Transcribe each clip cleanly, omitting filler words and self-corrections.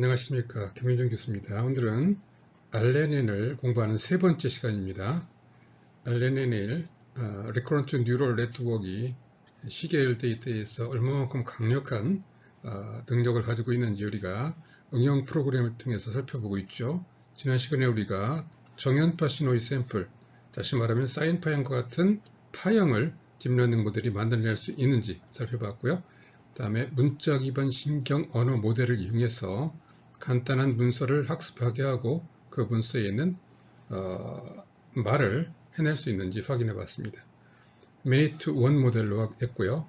안녕하십니까, 김윤정 교수입니다. 오늘은 RNN을 공부하는 세 번째 시간입니다. RNN을 Recurrent Neural Network이 시계열 데이터에서 얼마만큼 강력한 능력을 가지고 있는지 우리가 응용 프로그램을 통해서 살펴보고 있죠. 지난 시간에 우리가 정연파 신호의 샘플, 다시 말하면 사인파형과 같은 파형을 딥러닝 모델이 만들어낼 수 있는지 살펴봤고요. 그 다음에 문자 기반 신경 언어 모델을 이용해서 간단한 문서를 학습하게 하고 그 문서에 있는 말을 해낼 수 있는지 확인해 봤습니다. Many to One 모델로 했고요.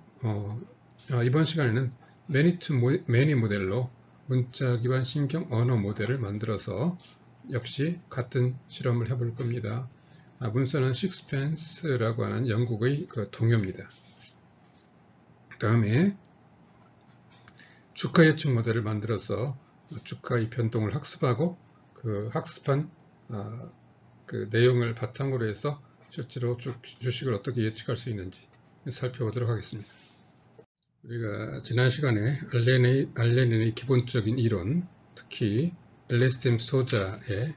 이번 시간에는 Many to Many 모델로 문자 기반 신경 언어 모델을 만들어서 역시 같은 실험을 해볼 겁니다. 문서는 식스펜스라고 하는 영국의 그 동요입니다. 다음에 주가 예측 모델을 만들어서 주가의 변동을 학습하고 그 학습한 그 내용을 바탕으로 해서 실제로 주식을 어떻게 예측할 수 있는지 살펴보도록 하겠습니다. 우리가 지난 시간에 RNN의 기본적인 이론, 특히 LSTM 소자의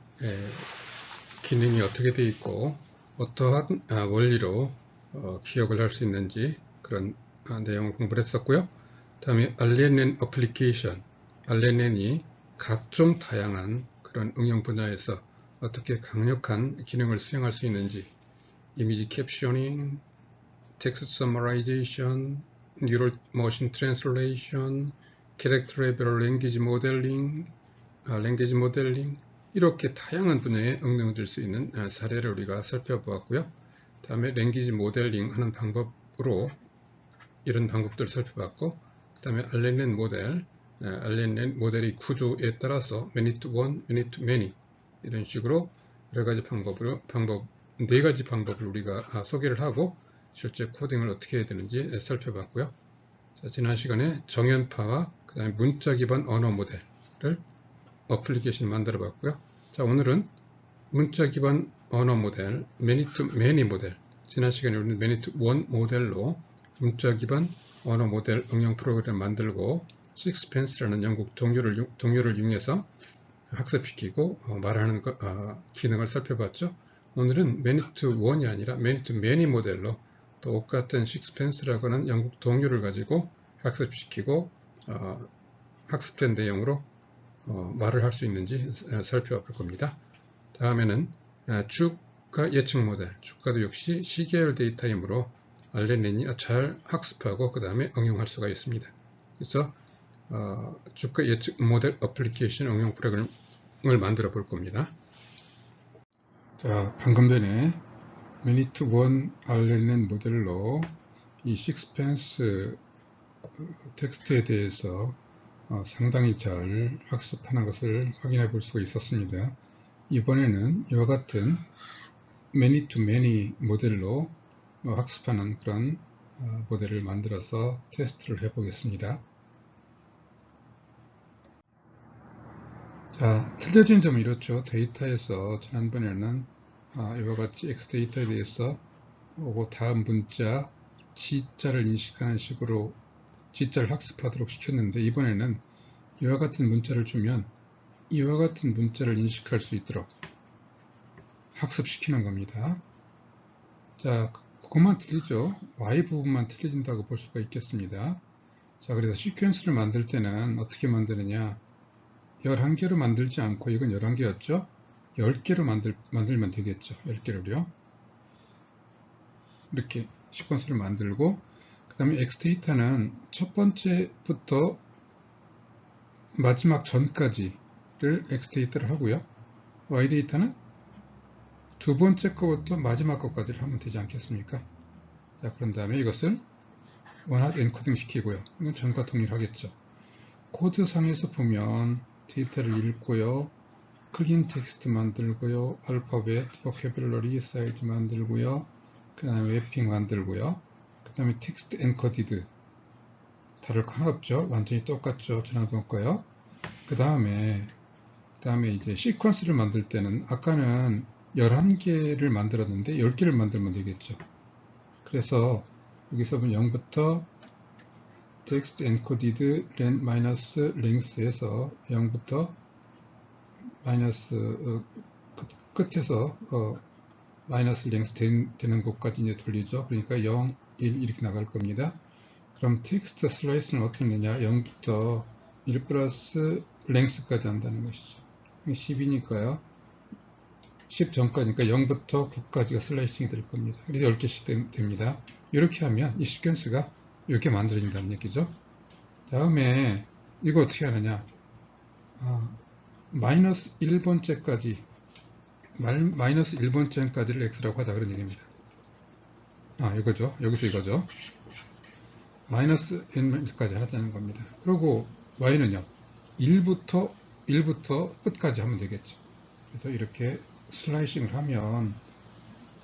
기능이 어떻게 되어 있고 어떠한 원리로 기억을 할 수 있는지 그런 내용을 공부를 했었고요. 다음에 RNN 어플리케이션, RNN이 각종 다양한 그런 응용 분야에서 어떻게 강력한 기능을 수행할 수 있는지, 이미지 캡셔닝, 텍스트 서머라이제이션, 뉴럴 모션 트랜슬레이션, 캐릭터 레벨 랭귀지 모델링, 이렇게 다양한 분야에 응용될 수 있는 사례를 우리가 살펴보았고요. 다음에 랭귀지 모델링 하는 방법으로 이런 방법들을 살펴봤고, 그 다음에 RNN 모델, RNN 모델의 구조에 따라서 many to one, many to many 이런 식으로 여러 가지 네 가지 방법을 우리가 소개를 하고 실제 코딩을 어떻게 해야 되는지 살펴봤고요. 자, 지난 시간에 정연파와 그 다음에 문자 기반 언어 모델을 어플리케이션 만들어 봤고요. 자, 오늘은 문자 기반 언어 모델, many to many 모델, 지난 시간에 우리는 many to one 모델로 문자 기반 언어 모델 응용 프로그램을 만들고 식스펜스라는 영국 동료를 이용해서 학습시키고 말하는 기능을 살펴봤죠. 오늘은 many to one이 아니라 many to many 모델로 똑같은 식스펜스라고 하는 영국 동료를 가지고 학습시키고 학습된 내용으로 말을 할 수 있는지 살펴볼 겁니다. 다음에는 주가 예측 모델, 주가도 역시 시계열 데이터이므로 RNN이 잘 학습하고 그 다음에 응용할 수가 있습니다. 그래서 주가 예측 모델 어플리케이션 응용 프로그램을 만들어 볼 겁니다. 자, 방금 전에 many to one RNN 모델로 이 식스펜스 텍스트에 대해서 상당히 잘 학습하는 것을 확인해 볼 수가 있었습니다. 이번에는 이와 같은 many to many 모델로 학습하는 그런 모델을 만들어서 테스트를 해 보겠습니다. 자, 틀려진 점은 이렇죠. 데이터에서 지난번에는 이와 같이 X 데이터에 대해서 오고 다음 문자 G자를 인식하는 식으로 G자를 학습하도록 시켰는데, 이번에는 이와 같은 문자를 주면 이와 같은 문자를 인식할 수 있도록 학습시키는 겁니다. 자, 그것만 틀리죠. Y 부분만 틀려진다고 볼 수가 있겠습니다. 자, 그래서 시퀀스를 만들 때는 어떻게 만드느냐, 11개로 만들지 않고, 이건 11개였죠? 10개로 만들면 되겠죠. 10개로요. 이렇게 시퀀스를 만들고, 그 다음에 X데이터는 첫 번째부터 마지막 전까지를 X데이터를 하고요. Y데이터는 두 번째 거부터 마지막 거까지를 하면 되지 않겠습니까? 자, 그런 다음에 이것을 원하드 엔코딩 시키고요. 이건 전과 동일하겠죠. 코드상에서 보면 데이터를 읽고요. 클린 텍스트 만들고요. 알파벳, 보캐블러리 사이즈 만들고요. 그 다음에 웹핑 만들고요. 그 다음에 텍스트 엔코디드. 다를 거 하나 없죠. 완전히 똑같죠. 지난번 거요. 그 다음에 이제 시퀀스를 만들 때는 아까는 11개를 만들었는데 10개를 만들면 되겠죠. 그래서 여기서 보면 0부터 text encoded 마이너스 length에서 0부터 마이너스 끝에서 마이너스 length 되는 곳까지 이제 돌리죠. 그러니까 0, 1 이렇게 나갈 겁니다. 그럼 텍스트 슬라이스는 어떻게 되냐? 0부터 1 플러스 length까지 한다는 것이죠. 10이니까요. 10 전까지니까 0부터 9까지가 슬라이싱이 될 겁니다. 그래서 10개씩 됩니다. 이렇게 하면 이 시퀀스가 이렇게 만들어진다는 얘기죠. 다음에 이거 어떻게 하느냐? 마이너스 1번째까지 마이너스 1번째까지를 x라고 하자 그런 얘기입니다. 이거죠. 여기서 이거죠. 마이너스 n까지 하자는 겁니다. 그리고 y는요. 1부터 끝까지 하면 되겠죠. 그래서 이렇게 슬라이싱을 하면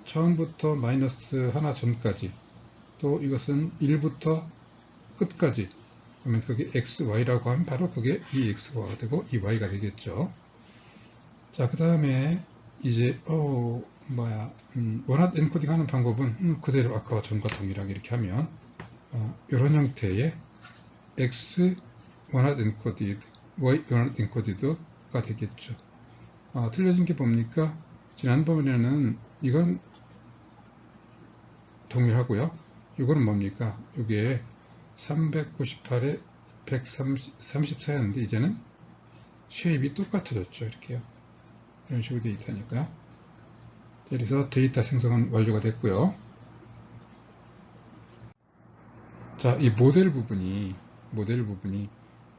처음부터 마이너스 하나 전까지 또 이것은 1부터 끝까지 그러면 그게 xy라고 하면 바로 그게 이 x가 되고 이 y가 되겠죠. 자, 그 다음에 이제 원하드 엔코딩 하는 방법은 그대로 아까와 전과 동일하게 이렇게 하면 이런 형태의 x 원하드 엔코디드, y 원하드 엔코디드가 되겠죠. 틀려진 게 뭡니까? 지난번에는 이건 동일하고요. 이거는 뭡니까? 이게 398에 134였는데 이제는 쉐입이 똑같아졌죠. 이렇게요. 이런 식으로 되어 있다니까요. 그래서 데이터 생성은 완료가 됐고요. 자, 이 모델 부분이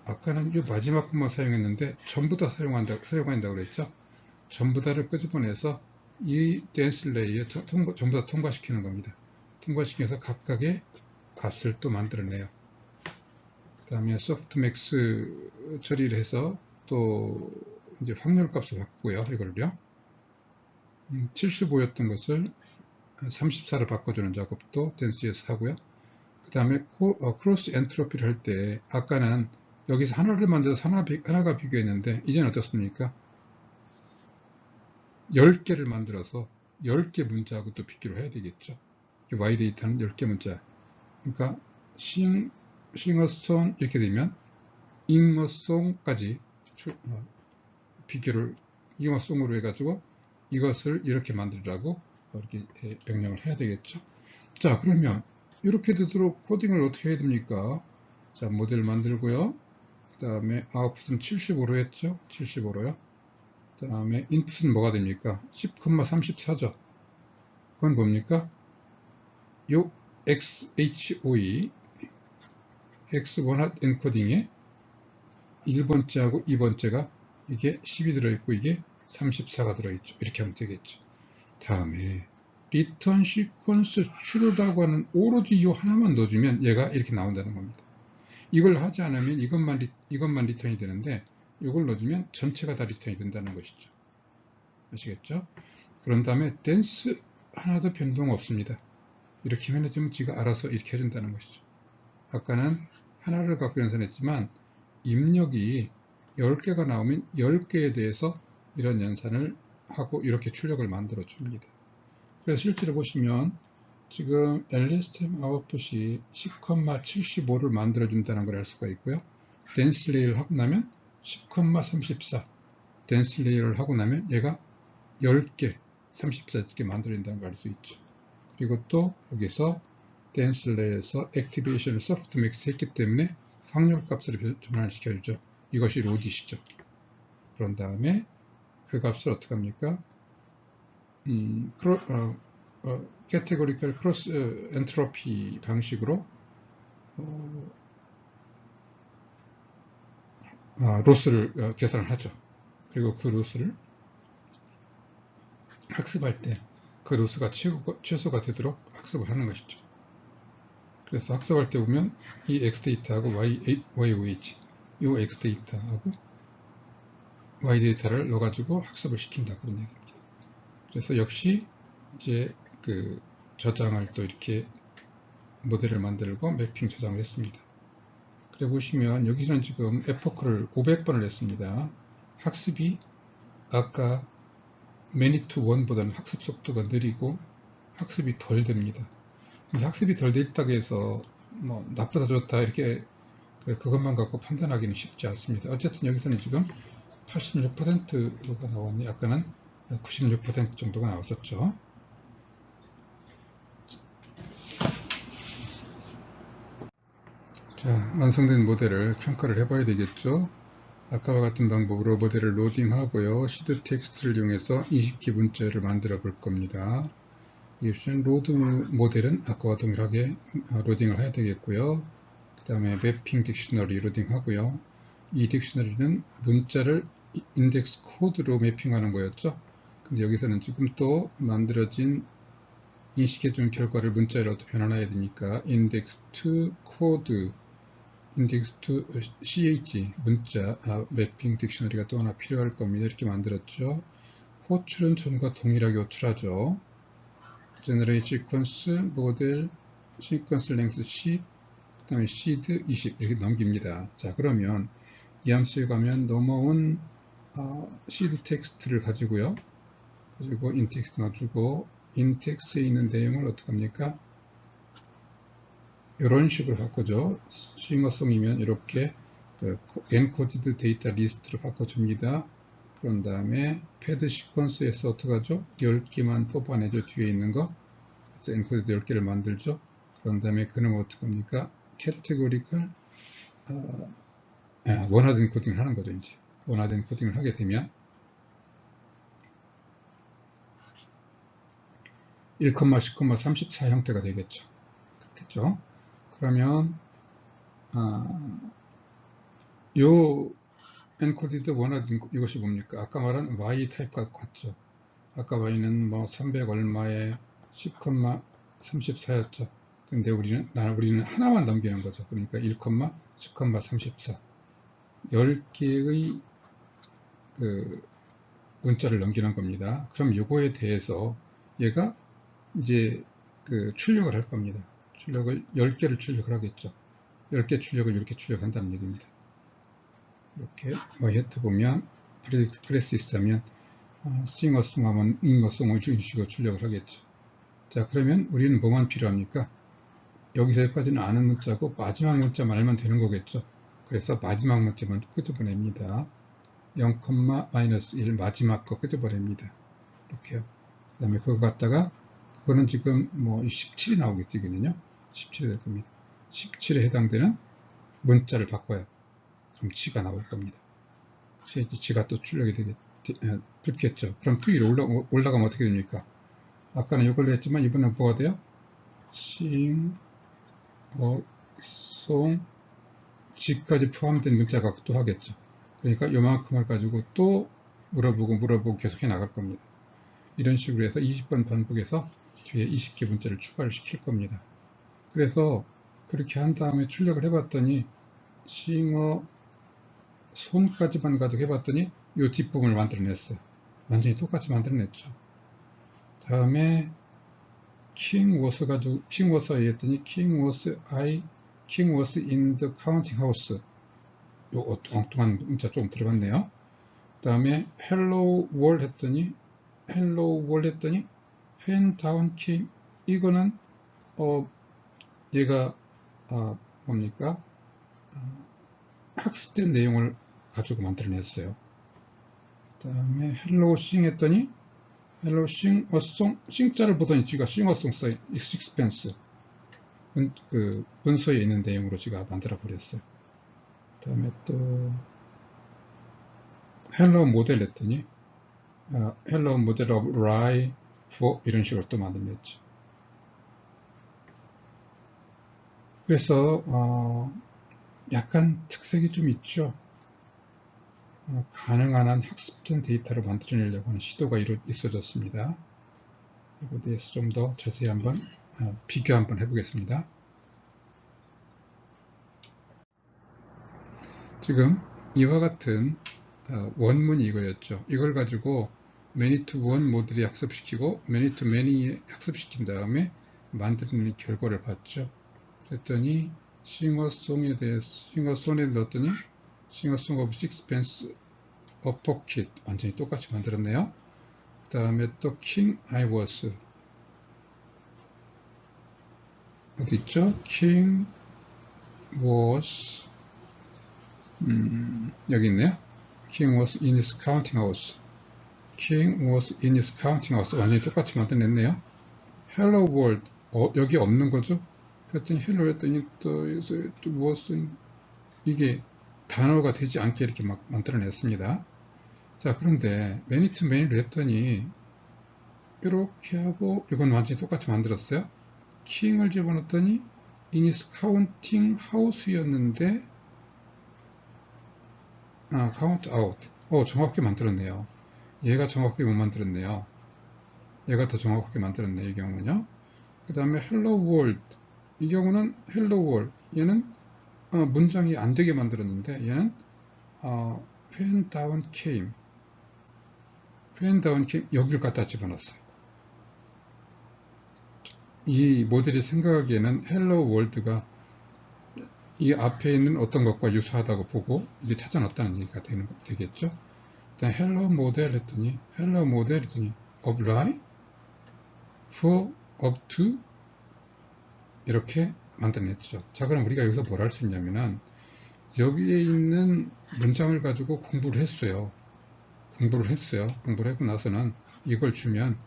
아까는 이 마지막 것만 사용했는데 전부 다 사용한다고 그랬죠. 전부 다를 끄집어내서 이 댄스 레이어 전부 다 통과시키는 겁니다. 통과시켜서 각각의 값을 또 만들어내요. 그 다음에 소프트맥스 처리를 해서 또 이제 확률 값을 바꾸고요. 이걸요. 75였던 것을 34로 바꿔주는 작업도 댄스에서 하고요. 그 다음에 크로스 엔트로피를 할 때 아까는 여기서 하나를 만들어서 하나가 비교했는데 이제는 어떻습니까? 10개를 만들어서 10개 문자하고 또 비교를 해야 되겠죠. Y 데이터는 10개 문자. 그러니까 싱어송 이렇게 되면 잉어송까지 비교를 잉어송으로 해가지고 이것을 이렇게 만들라고 이렇게 명령을 해야 되겠죠. 자, 그러면 이렇게 되도록 코딩을 어떻게 해야 됩니까? 자, 모델 만들고요. 그 다음에 아웃풋은 75로 했죠. 75로요. 그 다음에 인풋은 뭐가 됩니까? 10,34죠. 그건 뭡니까? 요 XHOE X1핫 엔코딩에 1번째하고 2번째가 이게 10이 들어있고 이게 34가 들어있죠. 이렇게 하면 되겠죠. 다음에 리턴 시퀀스 추르라고 하는 오로지 이 하나만 넣어주면 얘가 이렇게 나온다는 겁니다. 이걸 하지 않으면 이것만 리턴이 되는데 이걸 넣어주면 전체가 다 리턴이 된다는 것이죠. 아시겠죠? 그런 다음에 댄스 하나도 변동 없습니다. 이렇게 해주면 지가 알아서 이렇게 해준다는 것이죠. 아까는 하나를 갖고 연산했지만 입력이 10개가 나오면 10개에 대해서 이런 연산을 하고 이렇게 출력을 만들어 줍니다. 그래서 실제로 보시면 지금 LSTM 아웃풋이 10,75를 만들어 준다는 걸 알 수가 있고요. 댄스 레이를 하고 나면 10,34 댄스 레이를 하고 나면 얘가 10개 34개 만들어진다는 걸 알 수 있죠. 그리고 또 여기서 댄스 레이에서 액티베이션을 소프트맥스 했기 때문에 확률 값을 전환을 시켜주죠. 이것이 로짓이죠. 그런 다음에 그 값을 어떻게 합니까? 캐테고리컬 크로스 엔트로피 방식으로 로스를 계산을 하죠. 그리고 그 로스를 학습할 때 그 로스가 최소가 되도록 학습을 하는 것이죠. 그래서 학습할 때 보면 이 X 데이터하고 YOH 이 X 데이터하고 Y 데이터를 넣어가지고 학습을 시킨다 그런 얘기입니다. 그래서 역시 이제 그 저장을 또 이렇게 모델을 만들고 매핑 저장을 했습니다. 그래 보시면 여기서는 지금 에포크를 500번을 했습니다. 학습이 아까 many to one보다는 학습 속도가 느리고 학습이 덜 됩니다. 근데 학습이 덜 됐다고 해서 뭐 나쁘다 좋다 이렇게 그것만 갖고 판단하기는 쉽지 않습니다. 어쨌든 여기서는 지금 86%가 나왔네. 아까는 96% 정도가 나왔었죠. 자, 완성된 모델을 평가를 해봐야 되겠죠. 아까와 같은 방법으로 모델을 로딩하고요. 시드 텍스트를 이용해서 20기 문자를 만들어 볼 겁니다. 이 로드 모델은 아까와 동일하게 로딩을 해야 되겠고요. 그 다음에 매핑 딕셔너리 로딩하고요. 이 딕셔너리는 문자를 인덱스 코드로 매핑하는 거였죠. 근데 여기서는 지금 또 만들어진 인식해준 결과를 문자로 변환해야 되니까 index to code, index to ch 문자 매핑 딕셔너리가 또 하나 필요할 겁니다. 이렇게 만들었죠. 호출은 전과 동일하게 호출하죠. generate sequence, model, sequence length 10, 그 다음에 seed 20 이렇게 넘깁니다. 자, 그러면 이 함수에 가면 넘어온 seed 텍스트를 가지고요. 가지고 인텍스 넣어주고 인텍스에 있는 내용을 어떻게 합니까? 이런 식으로 바꿔줘. 싱어송이면 이렇게 엔코디드 데이터 리스트로 바꿔줍니다. 그런 다음에 패드 시퀀스에서 어떻게 하죠? 10개만 뽑아내죠. 뒤에 있는 거. 그래서 엔코디드 10개를 만들죠. 그런 다음에 그놈 어떻게 합니까? 캐테고리컬 원하드 엔코딩을 하는 거죠. 이제 원하드 엔코딩을 하게 되면 1, 10, 34 형태가 되겠죠. 그렇겠죠. 그러면 요 엔코디드 원하드 이것이 뭡니까? 아까 말한 y 타입과 같죠. 아까 y는 뭐 300 얼마에 10, 34였죠. 근데 우리는 하나만 넘기는 거죠. 그러니까 1, 10, 34 10개의 그 문자를 넘기는 겁니다. 그럼 요거에 대해서 얘가 이제 그 출력을 할 겁니다. 출력을 10개를 출력을 하겠죠. 10개 출력을 이렇게 출력한다는 얘기입니다. 이렇게 y헤트 보면 프레딕트 클래스 하면 싱어송 하면 잉어송을 이런 식으로 출력을 하겠죠. 자, 그러면 우리는 뭐만 필요합니까? 여기서 여기까지는 아는 문자고 마지막 문자만 알면 되는 거겠죠. 그래서 마지막 문자만 끄집어냅니다. 0,-1 마지막 거 끄집어냅니다. 이렇게요. 그 다음에 그거 갖다가 그거는 지금 뭐 17이 나오겠죠. 이거는요. 17이 될 겁니다. 17에 해당되는 문자를 바꿔요. 그럼 지가 나올 겁니다. 지가 또 출력이 붙겠죠. 그럼 또 위로 올라가면 어떻게 됩니까? 아까는 이걸로 했지만 이번엔 뭐가 돼요? 싱, 송, 지까지 포함된 문자가 또 하겠죠. 그러니까 요만큼을 가지고 또 물어보고 계속 해 나갈 겁니다. 이런 식으로 해서 20번 반복해서 뒤에 20개 문자를 추가를 시킬 겁니다. 그래서 그렇게 한 다음에 출력을 해봤더니 싱어 손까지만 가지고 해봤더니 이 뒷부분을 만들어냈어요. 완전히 똑같이 만들어냈죠. 다음에 king was에 했더니 king was in the counting house. 요 엉뚱한 문자 조금 들어갔네요. 그 다음에 hello world 했더니 when down came 이거는 얘가 뭡니까? 학습된 내용을 가지고 만들어냈어요. 그 다음에 hello sing 했더니 hello sing a song sing자를 보더니 지가 sing a song 써요. sixpence 그 문서에 있는 내용으로 지가 만들어 버렸어요. 그 다음에 또 hello 모델 했더니 hello model of life 이런 식으로 또 만들었죠. 그래서 약간 특색이 좀 있죠. 가능한 한 학습된 데이터를 만들어내려고 하는 시도가 있어졌습니다. 이거에 대해서 좀 더 자세히 한번 비교 한번 해보겠습니다. 지금 이와 같은 원문이 이거였죠. 이걸 가지고 many to one 모델이 학습시키고 many to many 학습시킨 다음에 만드는 결과를 봤죠. 그랬더니 싱어송에 넣었더니 싱어송 of sixpence a pocket 완전히 똑같이 만들었네요. 그 다음에 또 king I was 어디 있죠? king was 여기 있네요. King was in his counting house. King was in his counting house. 완전히 똑같이 만들어냈네요. Hello world. 여기 없는 거죠? 그랬더니 hello 했더니 또 was 이게 단어가 되지 않게 이렇게 막 만들어냈습니다. 자, 그런데 many to many로 했더니 이렇게 하고 이건 완전히 똑같이 만들었어요. King을 집어넣었더니 in his counting house였는데 count out. 정확하게 만들었네요. 얘가 정확하게 못 만들었네요. 얘가 더 정확하게 만들었네, 이 경우는요. 그 다음에 hello world. 이 경우는 hello world. 얘는 문장이 안 되게 만들었는데 얘는 when down came. when down came 여기를 갖다 집어넣었어요. 이 모델이 생각하기에는 hello world가 이 앞에 있는 어떤 것과 유사하다고 보고 이게 찾아 넣었다는 얘기가 되겠죠. 일단 hello model 했더니 hello model 했더니 apply for up to 이렇게 만들어냈죠. 자, 그럼 우리가 여기서 뭘 할 수 있냐면은 여기에 있는 문장을 가지고 공부를 했어요. 공부를 하고 나서는 이걸 주면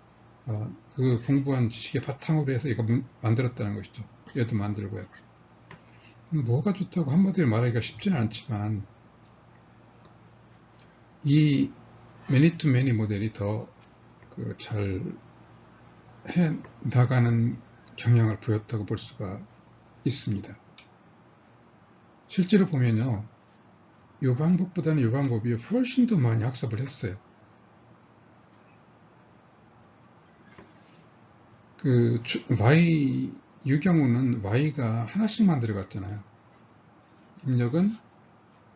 그 공부한 지식의 바탕으로 해서 이거 만들었다는 것이죠. 얘도 만들고요. 뭐가 좋다고 한마디로 말하기가 쉽지는 않지만 이 many to many 모델이 더 잘 해 나가는 경향을 보였다고 볼 수가 있습니다. 실제로 보면요, 이 방법보다는 이 방법이 훨씬 더 많이 학습을 했어요. 이 경우는 y가 하나씩만 들어갔잖아요. 입력은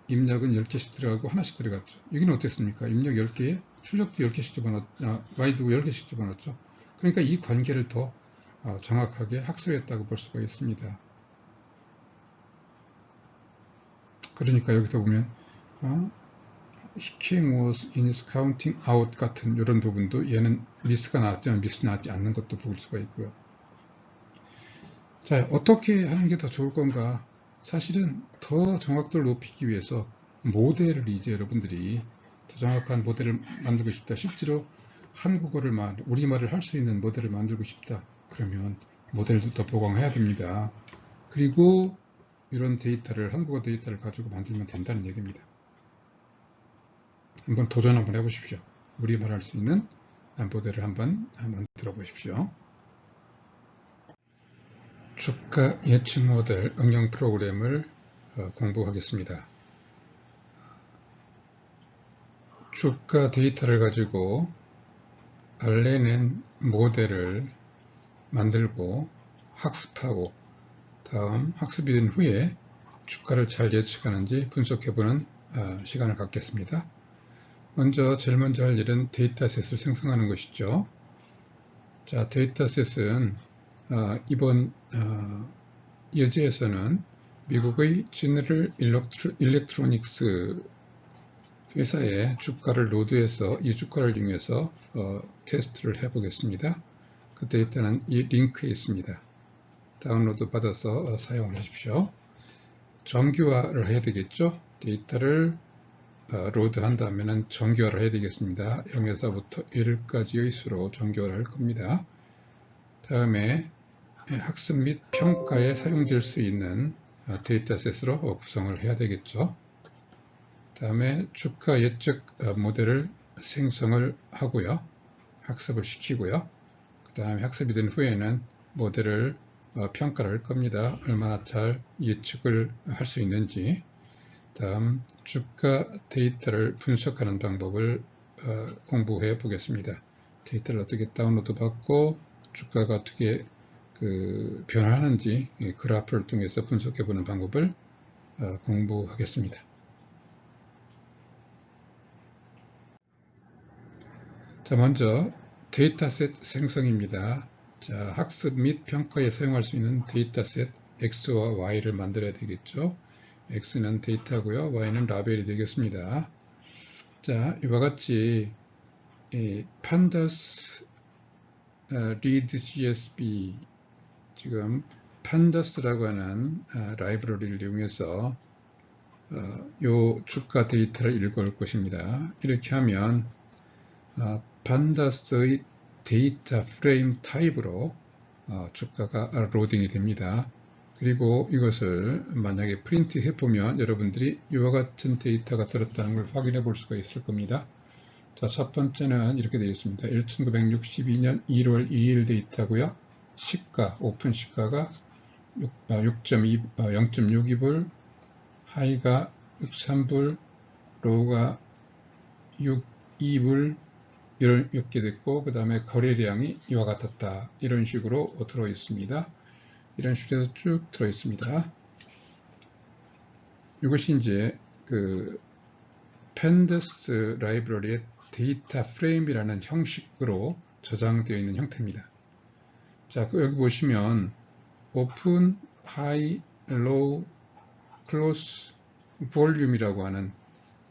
10개씩 들어가고 하나씩 들어갔죠. 여기는 어땠습니까? 입력 10개에 출력도 10개씩 집어넣었죠. y도 10개씩 집어넣었죠. 그러니까 이 관계를 더 정확하게 학습했다고 볼 수가 있습니다. 그러니까 여기서 보면 King was in his counting out 같은 이런 부분도 얘는 미스가 나왔지만 미스 나왔지 않는 것도 볼 수가 있고요. 자, 어떻게 하는 게 더 좋을 건가? 사실은 더 정확도를 높이기 위해서 모델을 이제 여러분들이 더 정확한 모델을 만들고 싶다. 실제로 한국어를 우리말을 할 수 있는 모델을 만들고 싶다. 그러면 모델도 더 보강해야 됩니다. 그리고 이런 데이터를 한국어 데이터를 가지고 만들면 된다는 얘기입니다. 한번 도전 한번 해보십시오. 우리말 할 수 있는 모델을 한번 만들어 보십시오. 주가 예측 모델 응용 프로그램을 공부하겠습니다. 주가 데이터를 가지고 알레는 모델을 만들고 학습하고 다음 학습이 된 후에 주가를 잘 예측하는지 분석해보는 시간을 갖겠습니다. 제일 먼저 할 일은 데이터셋을 생성하는 것이죠. 자, 데이터셋은 이번 예제에서는 미국의 제너럴 일렉트로닉스 회사의 주가를 로드해서 이 주가를 이용해서 테스트를 해보겠습니다. 그 데이터는 이 링크에 있습니다. 다운로드 받아서 사용을 하십시오. 정규화를 해야 되겠죠. 데이터를 로드 한다면 정규화를 해야 되겠습니다. 0에서부터 1까지의 수로 정규화를 할 겁니다. 다음에 학습 및 평가에 사용될 수 있는 데이터셋으로 구성을 해야 되겠죠. 다음에 주가 예측 모델을 생성을 하고요. 학습을 시키고요. 그 다음에 학습이 된 후에는 모델을 평가를 할 겁니다. 얼마나 잘 예측을 할 수 있는지. 다음 주가 데이터를 분석하는 방법을 공부해 보겠습니다. 데이터를 어떻게 다운로드 받고 주가가 어떻게 변화하는지 그래프를 통해서 분석해 보는 방법을 공부하겠습니다. 자, 먼저 데이터셋 생성입니다. 자, 학습 및 평가에 사용할 수 있는 데이터셋 X와 Y를 만들어야 되겠죠. X는 데이터고요. Y는 라벨이 되겠습니다. 자, 이와 같이 pandas read GSB 지금 pandas.라고 하는 라이브러리를 이용해서 요 주가 데이터를 읽어올 것입니다. 이렇게 하면 pandas의 데이터 프레임 타입으로 주가가 로딩이 됩니다. 그리고 이것을 만약에 프린트 해보면 여러분들이 이와 같은 데이터가 들었다는 걸 확인해 볼 수가 있을 겁니다. 자, 첫 번째는 이렇게 되어 있습니다. 1962년 1월 2일 데이터고요. 시가, 오픈 시가가 0.62불, 하이가 63불, 로우가 62불, 이렇게 됐고, 그 다음에 거래량이 이와 같았다. 이런 식으로 들어 있습니다. 이런 식으로 해서 쭉 들어 있습니다. 이것이 이제 그 pandas 라이브러리의 데이터 프레임이라는 형식으로 저장되어 있는 형태입니다. 자, 여기 보시면 open, high, low, close, volume이라고 하는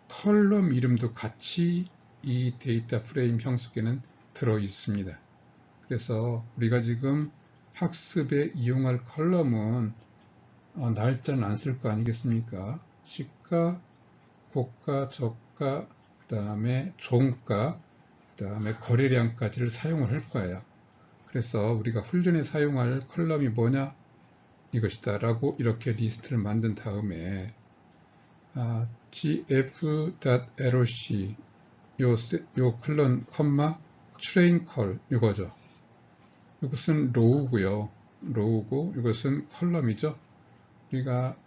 컬럼 이름도 같이 이 데이터 프레임 형식에는 들어 있습니다. 그래서 우리가 지금 학습에 이용할 컬럼은 날짜는 안 쓸 거 아니겠습니까? 시가, 고가, 저가, 그 다음에 종가, 그 다음에 거래량까지를 사용을 할 거예요. 그래서 우리가 훈련에 사용할 컬럼이 뭐냐? 이것이다 라고 이렇게 리스트를 만든 다음에 gf.loc 요 컬럼 컴마 트레인 컬 이거죠. 이것은 로우고요. 로우고 이것은 컬럼이죠. 우리가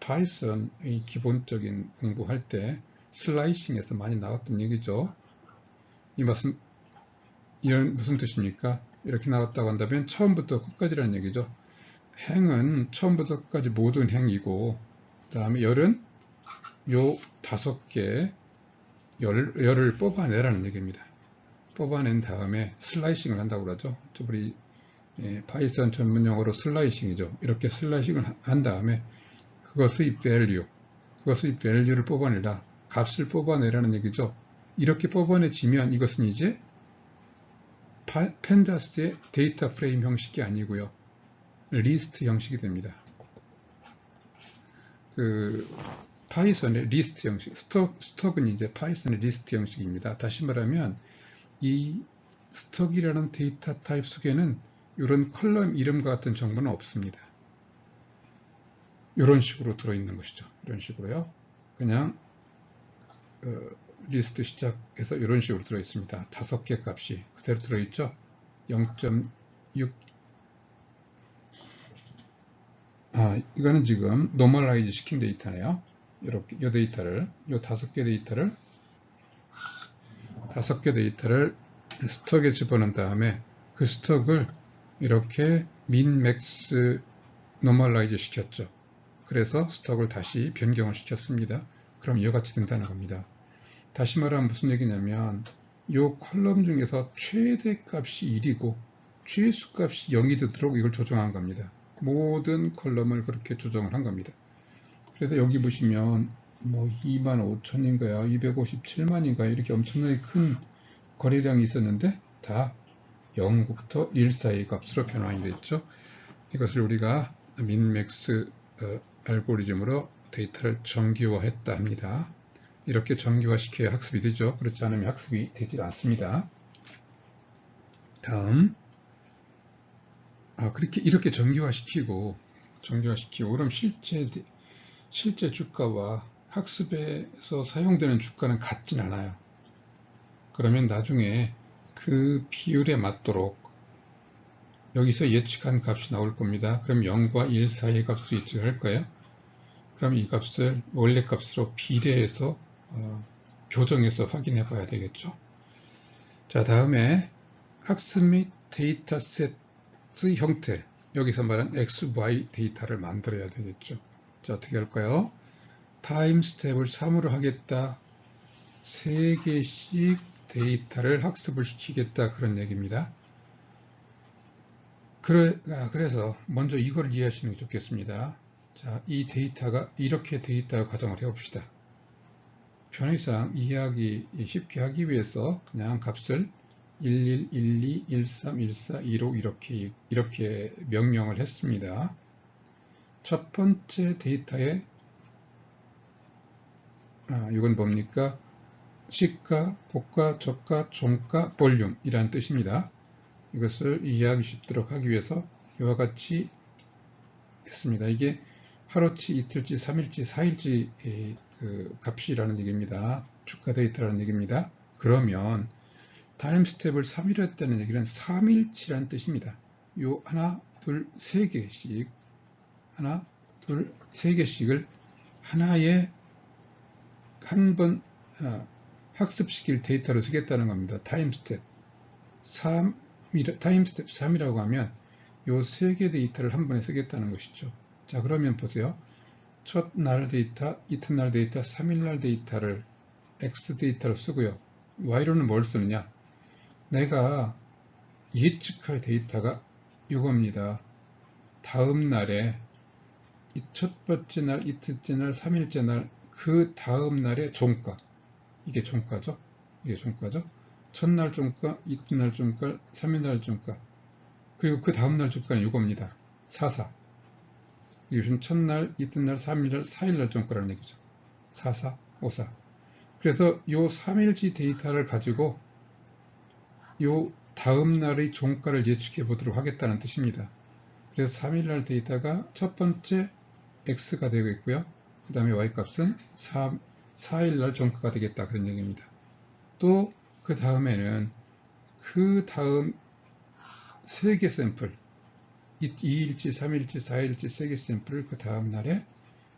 파이썬의 기본적인 공부할 때 슬라이싱에서 많이 나왔던 얘기죠. 이 말씀 이런 무슨 뜻입니까? 이렇게 나왔다고 한다면 처음부터 끝까지라는 얘기죠. 행은 처음부터 끝까지 모든 행이고 그 다음에 열은 요 5개 열을 뽑아내라는 얘기입니다. 뽑아낸 다음에 슬라이싱을 한다고 그러죠. 우리 파이썬 전문 용어로 슬라이싱이죠. 이렇게 슬라이싱을 한 다음에 그것의 value를 뽑아내라. 값을 뽑아내라는 얘기죠. 이렇게 뽑아내지면 이것은 이제 펜다스의 데이터 프레임 형식이 아니고요. 리스트 형식이 됩니다. 그 파이썬의 리스트 형식, 스톡은 이제 파이썬의 리스트 형식입니다. 다시 말하면 이 스톡이라는 데이터 타입 속에는 이런 컬럼 이름과 같은 정보는 없습니다. 이런 식으로 들어있는 것이죠. 이런 식으로요. 그냥 리스트 시작해서 이런 식으로 들어있습니다. 5개 값이 그대로 들어있죠. 0.6 이거는 지금 노멀라이즈 시킨 데이터네요. 이렇게 이 데이터를 이 5개 데이터를 스톡에 집어넣은 다음에 그 스톡을 이렇게 민, 맥스 노멀라이즈 시켰죠. 그래서 스톡을 다시 변경을 시켰습니다. 그럼 이와 같이 된다는 겁니다. 다시 말하면 무슨 얘기냐면 이 컬럼 중에서 최대 값이 1이고 최소 값이 0이 되도록 이걸 조정한 겁니다. 모든 컬럼을 그렇게 조정을 한 겁니다. 그래서 여기 보시면 뭐 25,000인가요? 257만인가요? 이렇게 엄청나게 큰 거래량이 있었는데 다 0부터 1 사이 값으로 변환이 됐죠. 이것을 우리가 민맥스 알고리즘으로 데이터를 정기화했다 합니다. 이렇게 정기화시켜야 학습이 되죠. 그렇지 않으면 학습이 되지 않습니다. 다음 이렇게 정기화시키고 그럼 실제 주가와 학습에서 사용되는 주가는 같진 않아요. 그러면 나중에 그 비율에 맞도록 여기서 예측한 값이 나올 겁니다. 그럼 0과 1 사이의 값으로 예측할 거예요. 그럼 이 값을 원래 값으로 비례해서 교정해서 확인해 봐야 되겠죠. 자, 다음에 학습 및 데이터셋의 형태, 여기서 말한 XY 데이터를 만들어야 되겠죠. 자, 어떻게 할까요? 타임 스텝을 3으로 하겠다. 3개씩 데이터를 학습을 시키겠다. 그런 얘기입니다. 그래서 먼저 이걸 이해하시는 게 좋겠습니다. 자, 이렇게 데이터 가정을 해봅시다. 편의상 이해하기 쉽게 하기 위해서 그냥 값을 11, 12, 13, 14, 15 이렇게 명령을 했습니다. 첫 번째 데이터에 이건 뭡니까? 시가, 고가, 저가, 종가, 볼륨 이라는 뜻입니다. 이것을 이해하기 쉽도록 하기 위해서 이와 같이 했습니다. 이게 하루치, 이틀치, 3일치, 4일치 그 값이라는 얘기입니다. 주가 데이터라는 얘기입니다. 그러면 타임 스텝을 3일로 했다는 얘기는 3일치라는 뜻입니다. 요 하나, 둘, 세 개씩 하나, 둘, 세 개씩을 하나에 한 번 학습시킬 데이터로 쓰겠다는 겁니다. 타임 스텝 3이라고 하면 요 세 개 데이터를 한 번에 쓰겠다는 것이죠. 자, 그러면 보세요. 첫날 데이터, 이튿날 데이터, 3일날 데이터를 X 데이터로 쓰고요. Y로는 뭘 쓰느냐? 내가 예측할 데이터가 이겁니다. 다음 날에 이 첫 번째 날, 이틀째 날, 3일째 날, 그 다음 날의 종가. 이게 종가죠? 이게 종가죠? 첫날 종가, 이튿날 종가, 3일날 종가. 그리고 그 다음날 종가는 이겁니다. 44. 이것은 첫날, 이튿날, 3일날, 4일날 종가라는 얘기죠. 44, 54. 그래서 이 3일치 데이터를 가지고 이 다음날의 종가를 예측해 보도록 하겠다는 뜻입니다. 그래서 3일날 데이터가 첫 번째 X가 되고 있고요. 그 다음에 Y값은 4일날 종가가 되겠다. 그런 얘기입니다. 또 그 다음에는 그 다음 3개 샘플 2일치, 3일치, 4일치 3개 샘플을 그 다음날에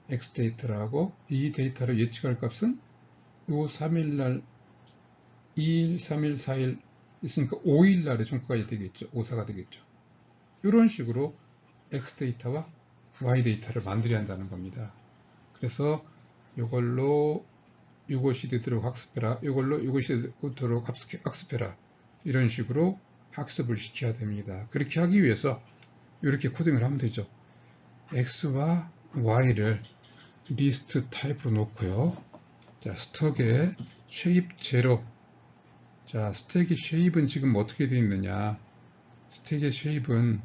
X 데이터를 하고 이 데이터로 예측할 값은 요 3일날 2일, 3일, 4일 있으니까 5일날의 종가가 되겠죠. 54가 되겠죠. 이런 식으로 X 데이터와 Y 데이터를 만들어야 한다는 겁니다. 그래서 이걸로 이것이 되도록 학습해라. 이걸로 이것이 되도록 학습해라. 이런 식으로 학습을 시켜야 됩니다. 그렇게 하기 위해서 이렇게 코딩을 하면 되죠. X와 Y를 리스트 타입으로 놓고요. 자, 스톡에 shape 0. 자, 스택의 shape은 지금 어떻게 되어 있느냐. 스택의 shape은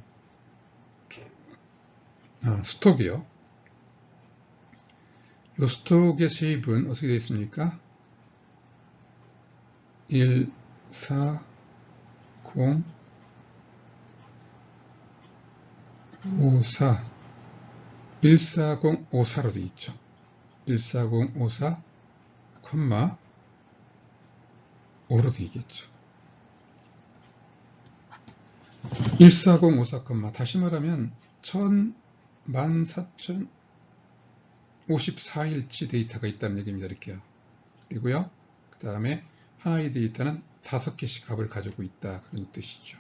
스톡이요. 이 스톡의 shape은 어떻게 되어 있습니까? 1, 4, 0, 5, 4, 14054로 되어 있죠. 14054, 5로 되어 있겠죠. 14054, 다시 말하면 14,054일치 데이터가 있다는 얘기입니다. 이렇게요. 그리고요. 그 다음에 하나의 데이터는 5개씩 값을 가지고 있다. 그런 뜻이죠.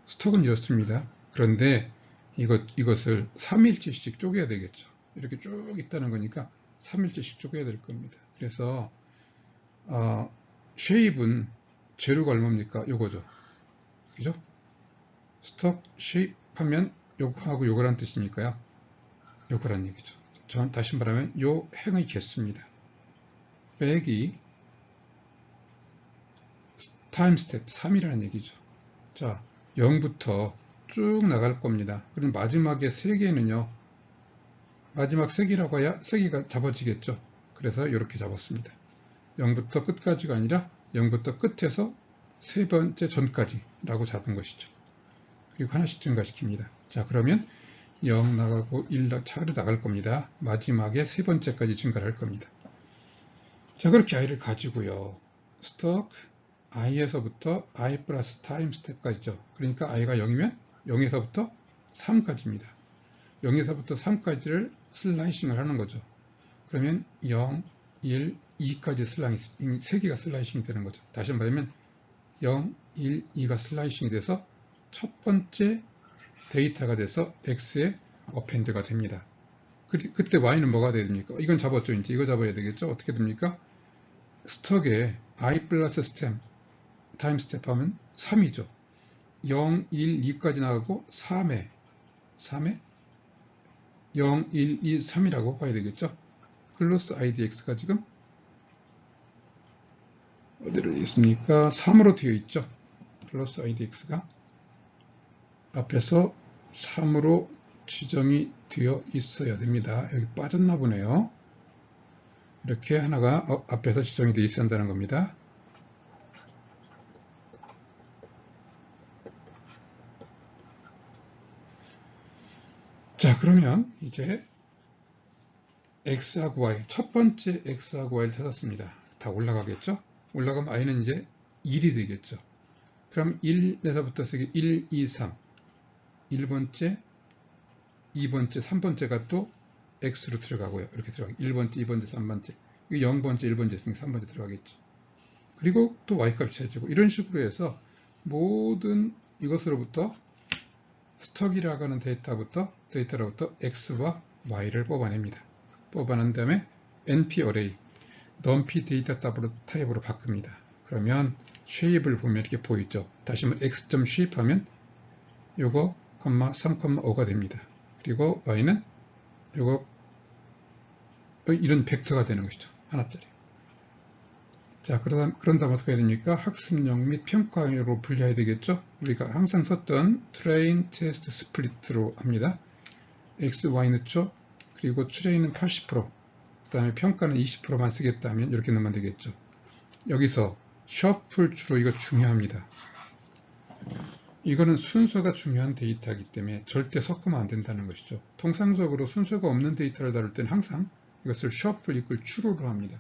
스톡은 이렇습니다. 그런데 이것을 3일치씩 쪼개야 되겠죠. 이렇게 쭉 있다는 거니까 3일치씩 쪼개야 될 겁니다. 그래서 shape은 재료가 얼마입니까? 요거죠. 그죠? 스톡 shape 하면 요거하고 요거란 뜻이니까요. 요거란 얘기죠. 전 다시 말하면 요 행의 개수입니다. 빼기 타임 스텝 3이라는 얘기죠. 자, 0부터 쭉 나갈 겁니다. 그럼 마지막에 3개는요. 마지막 3개라고 해야 3개가 잡아지겠죠. 그래서 이렇게 잡았습니다. 0부터 끝까지가 아니라 0부터 끝에서 세 번째 전까지 라고 잡은 것이죠. 그리고 하나씩 증가시킵니다. 자, 그러면 0 나가고 1 차례 나갈 겁니다. 마지막에 세 번째까지 증가를 할 겁니다. 자, 그렇게 i를 가지고요. 스톡 i에서부터 i 플러스 타임 스텝까지죠. 그러니까 i가 0이면 0에서부터 3까지입니다. 0에서부터 3까지를 슬라이싱을 하는 거죠. 그러면 0, 1, 2까지 슬라이싱, 3개가 슬라이싱이 되는 거죠. 다시 말하면 0, 1, 2가 슬라이싱이 돼서 첫 번째 데이터가 돼서 X에 어펜드가 됩니다. 그때 Y는 뭐가 돼야 됩니까? 이건 잡았죠. 이제 이거 잡아야 되겠죠. 어떻게 됩니까? 스톡에 I 플러스 스텝, 타임 스텝 하면 3이죠. 0, 1, 2까지 나가고 3에 0, 1, 2, 3이라고 봐야 되겠죠. 클로스 IDX가 지금 어디로 되어 있습니까? 3으로 되어 있죠. 플러스 idx가 앞에서 3으로 지정이 되어 있어야 됩니다. 여기 빠졌나 보네요. 이렇게 하나가 앞에서 지정이 되어 있어야 한다는 겁니다. 자, 그러면 이제 x하고 y, 첫 번째 x하고 y를 찾았습니다. 다 올라가겠죠? 올라가면 y는 이제 1이 되겠죠. 그럼 1에서부터 1, 2, 3 1번째, 2번째, 3번째가 또 x로 들어가고요. 이렇게 들어가요. 1번째, 2번째, 3번째. 이거 0번째, 1번째 있으니까 3번째 들어가겠죠. 그리고 또 y값이 찾아지고 이런 식으로 해서 모든 이것으로부터 스톡이라고 하는 데이터로부터 x와 y를 뽑아냅니다. 뽑아낸 다음에 np 어레이, numpy 데이터 타입으로 바꿉니다. 그러면 쉐입을 보면 이렇게 보이죠. 다시 한번 x.shape 하면 요거 3,5가 됩니다. 그리고 y는 요거 이런 벡터가 되는 것이죠. 하나짜리. 자, 그런 다음 어떻게 해야 됩니까? 학습용 및 평가용으로 분류해야 되겠죠? 우리가 항상 썼던 트레인, 테스트, 스플릿으로 합니다. x, y 넣죠? 그리고 트레인은 80%, 그 다음에 평가는 20%만 쓰겠다면 이렇게 넣으면 되겠죠. 여기서 셔플 주로 이거 중요합니다. 이거는 순서가 중요한 데이터이기 때문에 절대 섞으면 안 된다는 것이죠. 통상적으로 순서가 없는 데이터를 다룰 때는 항상 이것을 shuffle equal true로 합니다.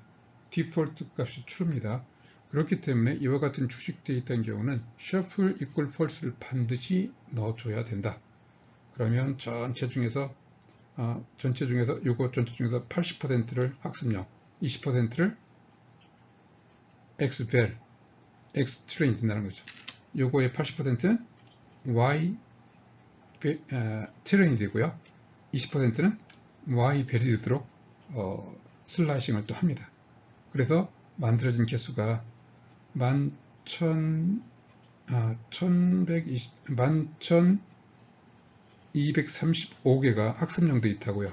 디폴트 값이 true입니다. 그렇기 때문에 이와 같은 주식 데이터인 경우는 shuffle equal false를 반드시 넣어줘야 된다. 그러면 전체 중에서 이거 전체 중에서 80%를 학습용, 20%를 xval, xtrain 된다는 거죠. 요거의 80%는 y 트레인 되고요. 20%는 y 베리드로 슬라이싱을 또 합니다. 그래서 만들어진 개수가 11,235개가 학습용 데이터고요.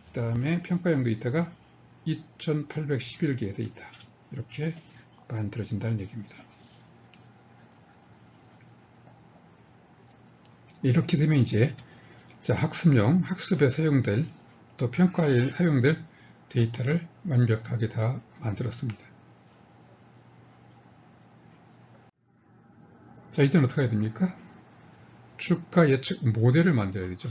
그 다음에 평가용 데이터가 2,811개의 데이터. 이렇게 만들어진다는 얘기입니다. 이렇게 되면 이제 학습용, 학습에 사용될 또 평가에 사용될 데이터를 완벽하게 다 만들었습니다. 자, 이제는 어떻게 해야 됩니까? 추가 예측 모델을 만들어야 되죠.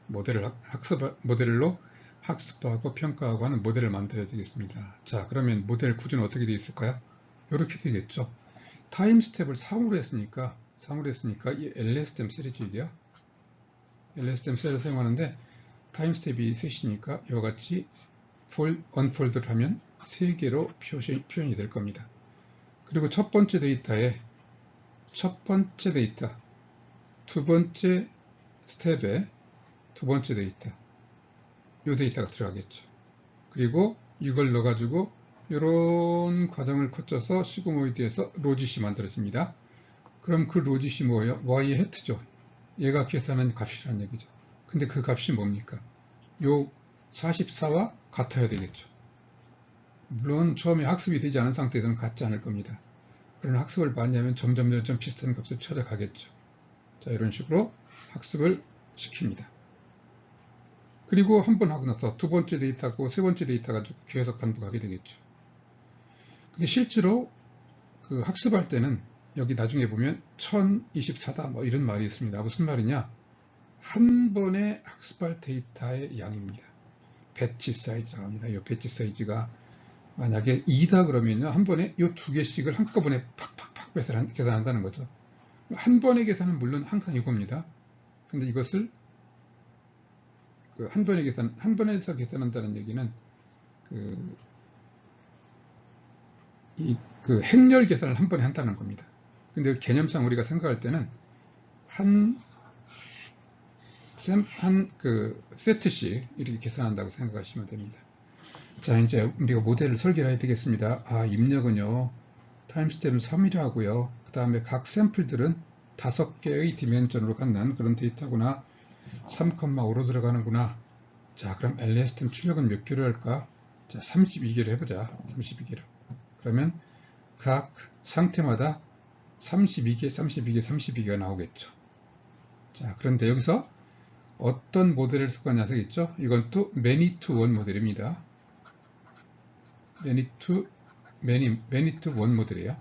모델로 학습하고 평가하고 하는 모델을 만들어야 되겠습니다. 자, 그러면 모델 구조는 어떻게 되어 있을까요? 이렇게 되겠죠. 타임 스텝을 3으로 했으니까 이 LSTM 셀이죠. LSTM 셀을 사용하는데 타임 스텝이 3이니까 이와 같이 언폴드를 하면 3개로 표현이 될 겁니다. 그리고 첫 번째 데이터, 두 번째 스텝에 두 번째 데이터, 이 데이터가 들어가겠죠. 그리고 이걸 넣어가지고 이런 과정을 거쳐서 시그모이드에서 로짓이 만들어집니다. 그럼 그 로짓이 뭐예요? y의 해트죠. 얘가 계산한 값이라는 얘기죠. 근데 그 값이 뭡니까? 요 44와 같아야 되겠죠. 물론 처음에 학습이 되지 않은 상태에서는 같지 않을 겁니다. 그런 학습을 많이 하면 점점 비슷한 값을 찾아가겠죠. 자, 이런 식으로 학습을 시킵니다. 그리고 한 번 하고 나서 두 번째 데이터하고 세 번째 데이터 가지고 계속 반복하게 되겠죠. 근데 실제로 그 학습할 때는 여기 나중에 보면 1024다 뭐 이런 말이 있습니다. 무슨 말이냐? 한 번에 학습할 데이터의 양입니다. 배치 사이즈라고 합니다. 이 배치 사이즈가 만약에 2다 그러면요, 한 번에 이 두 개씩을 한꺼번에 팍팍팍 계산한다는 거죠. 한 번의 계산은 물론 항상 이겁니다. 근데 이것을 한 번에서 계산한다는 얘기는 그 행렬 계산을 한 번에 한다는 겁니다. 근데 개념상 우리가 생각할 때는 한 세트씩 이렇게 계산한다고 생각하시면 됩니다. 자, 이제 우리가 모델을 설계를 해야 되겠습니다. 입력은요, 타임스텝은 3이라 하고요. 그 다음에 각 샘플들은 5개의 디멘전으로 갖는 그런 데이터구나. 3,5로 들어가는구나. 자, 그럼 LSTM 출력은 몇 개로 할까? 자, 32개로 해보자. 32개로. 그러면 각 상태마다 32개, 32개, 32개가 나오겠죠. 자, 그런데 여기서 어떤 모델을 쓸 거냐 되겠죠? 이건 또 many to one 모델입니다. many to one 모델이에요.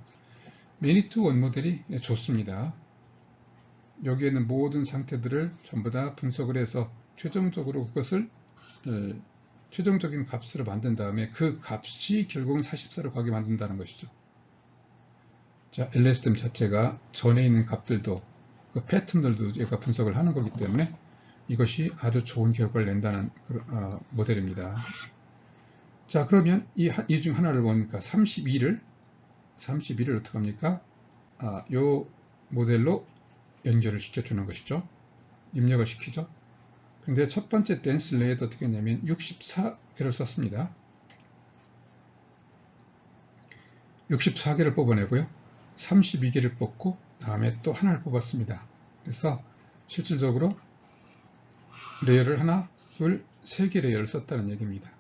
many to one 모델이 좋습니다. 여기에 있는 모든 상태들을 전부 다 분석을 해서 최종적으로 그것을 최종적인 값으로 만든 다음에 그 값이 결국은 44로 가게 만든다는 것이죠. 자, LSTM 자체가 전에 있는 값들도 그 패턴들도 얘가 분석을 하는 거기 때문에 이것이 아주 좋은 결과를 낸다는 모델입니다. 자, 그러면 이 중 하나를 보니까 32를 어떻게 합니까? 요 모델로 연결을 시켜주는 것이죠. 입력을 시키죠. 근데 첫 번째 댄스 레이도 어떻게 했냐면 64개를 썼습니다. 64개를 뽑아내고요. 32개를 뽑고 다음에 또 하나를 뽑았습니다. 그래서 실질적으로 레이어를 하나, 둘, 세 개 레이어를 썼다는 얘기입니다.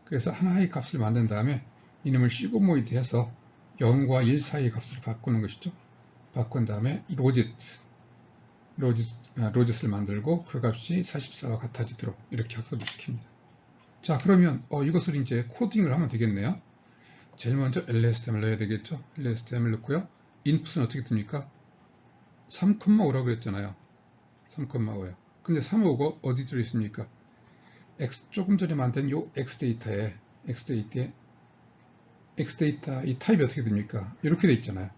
그래서 하나의 값을 만든 다음에 이놈을 시그모이드 해서 0과 1 사이의 값으로 바꾸는 것이죠. 바꾼 다음에 로짓을 만들고 그 값이 44와 같아지도록 이렇게 학습을 시킵니다. 자, 그러면 이것을 이제 코딩을 하면 되겠네요. 제일 먼저 LSTM을 넣어야 되겠죠. LSTM을 넣고요. 인풋은 어떻게 듭니까? 3,5라고 그랬잖아요. 3,5요. 근데 3,5가 어디 들어있습니까? 조금 전에 만든 요 X데이터에 X데이터 이 타입이 어떻게 됩니까? 이렇게 돼 있잖아요.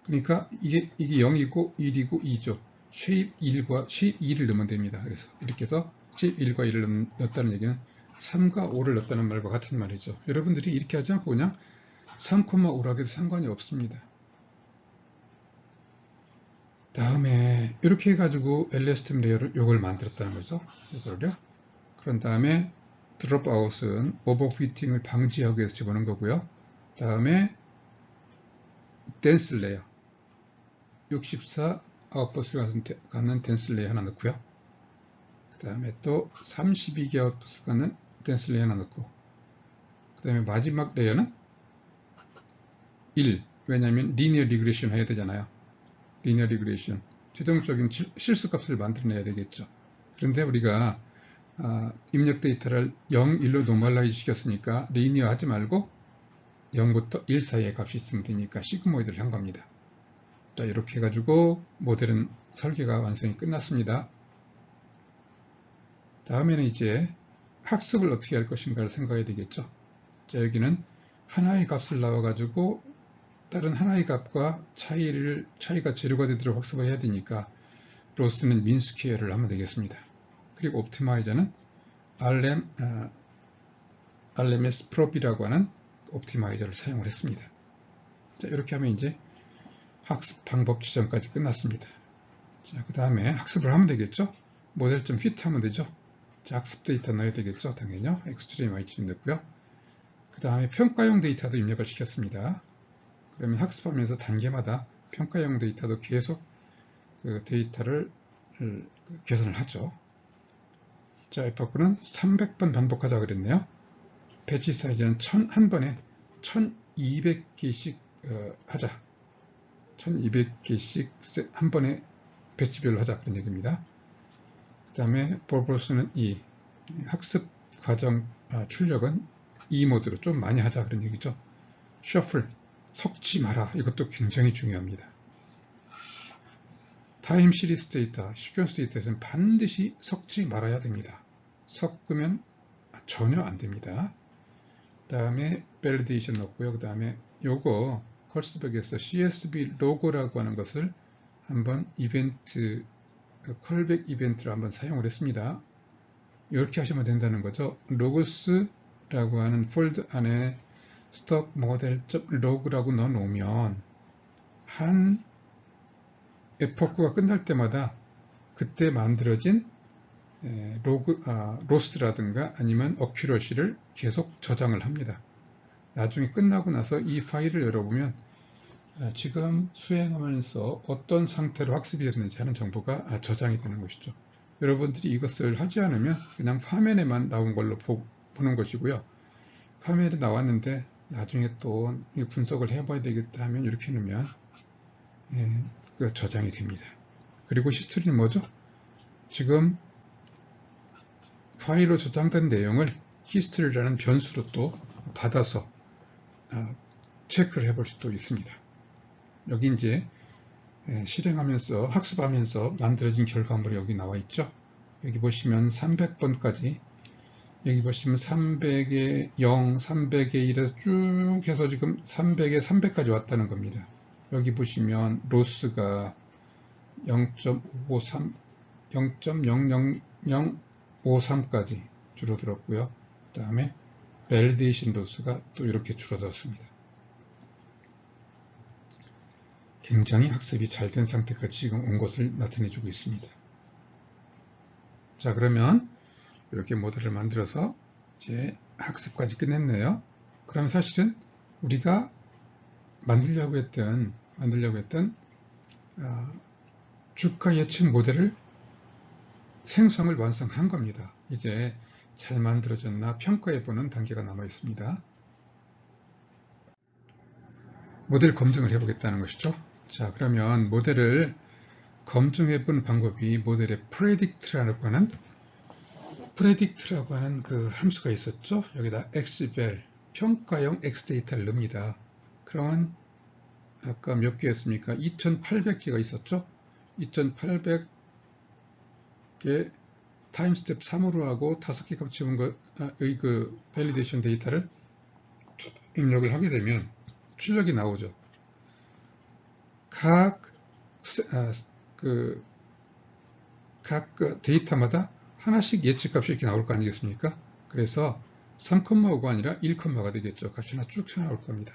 그러니까 이게 0이고 1이고 2죠. shape 1과 shape 2를 넣으면 됩니다. 그래서 이렇게 해서 shape 1과 2를 넣었다는 얘기는 3과 5를 넣었다는 말과 같은 말이죠. 여러분들이 이렇게 하지 않고 그냥 3,5라고 해도 상관이 없습니다. 다음에 이렇게 해가지고 LSTM 레이어를 요걸 만들었다는 거죠. 이거를요. 그런 다음에 드롭아웃은 오버피팅을 방지하기 위해서 집어넣은 거고요. 다음에 댄스 레이어 64 아웃풋을 갖는 댄스 레이어 하나 넣고요. 그 다음에 또 32개 아웃풋을 갖는 댄스 레이어 하나 넣고 그 다음에 마지막 레이어는 1. 왜냐하면 리니어 리그레이션 해야 되잖아요. 리니어 리그레이션 최종적인 실수값을 만들어내야 되겠죠. 그런데 우리가 입력 데이터를 0, 1로 노멀라이즈 시켰으니까 리니어 하지 말고 0부터 1 사이의 값이 있으면 되니까 시그모이드를 한 겁니다. 자, 이렇게 해가지고 모델은 설계가 완성이 끝났습니다. 다음에는 이제 학습을 어떻게 할 것인가를 생각해야 되겠죠. 자, 여기는 하나의 값을 나와가지고 다른 하나의 값과 차이가 재료가 되도록 학습을 해야 되니까 로스는 민스퀘어를 하면 되겠습니다. 그리고 옵티마이저는 RMS 프롭이라고 하는 옵티마이저를 사용을 했습니다. 자, 이렇게 하면 이제 학습 방법 지정까지 끝났습니다. 자, 그 다음에 학습을 하면 되겠죠. 모델 좀 피트하면 되죠. 자, 학습 데이터 넣어야 되겠죠. 당연히요. extreme y쯤 넣고요. 그 다음에 평가용 데이터도 입력을 시켰습니다. 그러면 학습하면서 단계마다 평가용 데이터도 계속 그 데이터를 계산을 하죠. 자, 에퍼크는 300번 반복하자 그랬네요. 배치 사이즈는 한 번에 1200개씩 하자. 1200개씩 한 번에 배치별로 하자 그런 얘기입니다. 그 다음에 볼보스는 학습 과정 출력은 모드로 좀 많이 하자 그런 얘기죠. 셔플 섞지 마라. 이것도 굉장히 중요합니다. 타임 시리즈 데이터, 시퀀스 데이터에서는 반드시 섞지 말아야 됩니다. 섞으면 전혀 안 됩니다. 그 다음에 밸리데이션 넣고요. 그 다음에 요거 컬스백에서 CSV 로고라고 하는 것을 한번 컬백 이벤트로 한번 사용을 했습니다. 이렇게 하시면 된다는 거죠. 로그스라고 하는 폴드 안에 스톡 모델.log라고 넣어 놓으면 한 에포크가 끝날 때마다 그때 만들어진 로스라든가 아니면 어큐러시를 계속 저장을 합니다. 나중에 끝나고 나서 이 파일을 열어보면 지금 수행하면서 어떤 상태로 학습이 됐는지 하는 정보가 저장이 되는 것이죠. 여러분들이 이것을 하지 않으면 그냥 화면에만 나온 걸로 보는 것이고요. 화면에 나왔는데 나중에 또 분석을 해봐야 되겠다 하면 이렇게 놓으면 그 저장이 됩니다. 그리고 히스토리는 뭐죠? 지금 파일로 저장된 내용을 히스토리라는 변수로 또 받아서 체크를 해볼 수도 있습니다. 여기 이제 실행하면서 학습하면서 만들어진 결과물이 여기 나와 있죠. 여기 보시면 300번까지 여기 보시면 300에 0, 300에 1에서 쭉 해서 지금 300에 300까지 왔다는 겁니다. 여기 보시면 로스가 0.553, 0.00053까지 줄어들었고요. 그 다음에 밸리데이션 로스가 또 이렇게 줄어들었습니다. 굉장히 학습이 잘 된 상태까지 지금 온 것을 나타내주고 있습니다. 자, 그러면 이렇게 모델을 만들어서 이제 학습까지 끝냈네요. 그럼 사실은 우리가 만들려고 했던 주가 예측 모델을 생성을 완성한 겁니다. 이제 잘 만들어졌나 평가해보는 단계가 남아 있습니다. 모델 검증을 해보겠다는 것이죠. 자, 그러면 모델을 검증해본 방법이 모델의 predict라고 하는 그 함수가 있었죠. 여기다 xval 평가형 x데이터를 넣습니다. 그러면 아까 몇 개였습니까? 2800개가 있었죠. 2800개 타임스텝 3으로 하고 5개 값 집은 거의 그 밸리데이션 데이터를 입력을 하게 되면 출력이 나오죠. 각 데이터마다 하나씩 예측값이 이렇게 나올 거 아니겠습니까? 그래서 3,5가 아니라 1,가 되겠죠. 값이 하나 쭉 튀어나올 겁니다.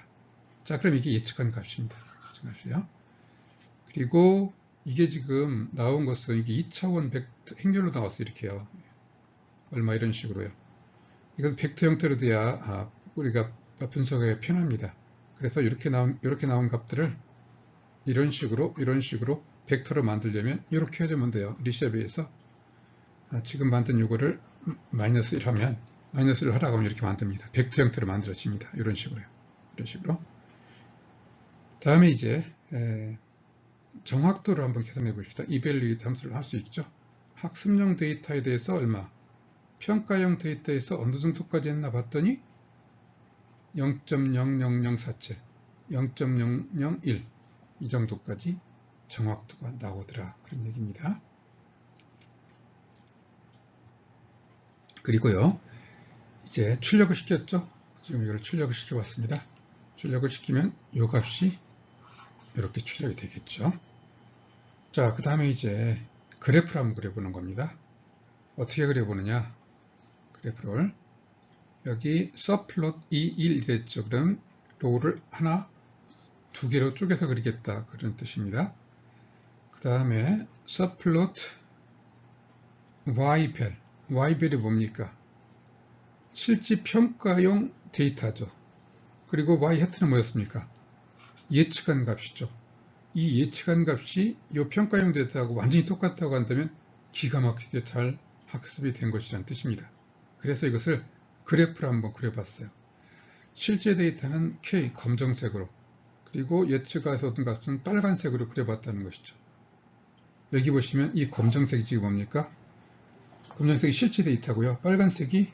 자, 그럼 이게 예측한 값입니다. 예측 값이요. 그리고 이게 지금 나온 것은 이게 2차원 벡터 행렬로 나왔어요. 이렇게요. 얼마 이런 식으로요. 이건 벡터 형태로 돼야 우리가 분석에 편합니다. 그래서 이렇게 나온 값들을 이런 식으로 벡터로 만들려면 이렇게 해주면 돼요. 리쉐브에서 지금 만든 요거를 마이너스 1 하면 마이너스 1 하라고 하면 이렇게 만듭니다. 벡터 형태로 만들어집니다. 이런 식으로요. 이런 식으로. 다음에 이제 정확도를 한번 계산해 봅시다. evaluate 함수를 할 수 있죠. 학습용 데이터에 대해서 얼마, 평가형 데이터에서 어느 정도까지 했나 봤더니 0.00047, 0.001 이 정도까지 정확도가 나오더라. 그런 얘기입니다. 그리고요, 이제 출력을 시켰죠. 지금 이걸 출력을 시켜봤습니다. 출력을 시키면 이 값이 이렇게 출력이 되겠죠. 자, 그 다음에 이제 그래프를 한번 그려보는 겁니다. 어떻게 그려보느냐. 그래프를 여기 subplot E1 이랬죠. 그럼 로우를 하나, 두 개로 쪼개서 그리겠다. 그런 뜻입니다. 그 다음에 subplot Y별. Y별이 뭡니까? 실제 평가용 데이터죠. 그리고 Y-는 뭐였습니까? 예측한 값이죠. 이 예측한 값이 이 평가용 데이터하고 완전히 똑같다고 한다면 기가 막히게 잘 학습이 된 것이라는 뜻입니다. 그래서 이것을 그래프로 한번 그려봤어요. 실제 데이터는 K 검정색으로, 그리고 예측해서 얻은 값은 빨간색으로 그려봤다는 것이죠. 여기 보시면 이 검정색이 지금 뭡니까? 검정색이 실제 데이터고요. 빨간색이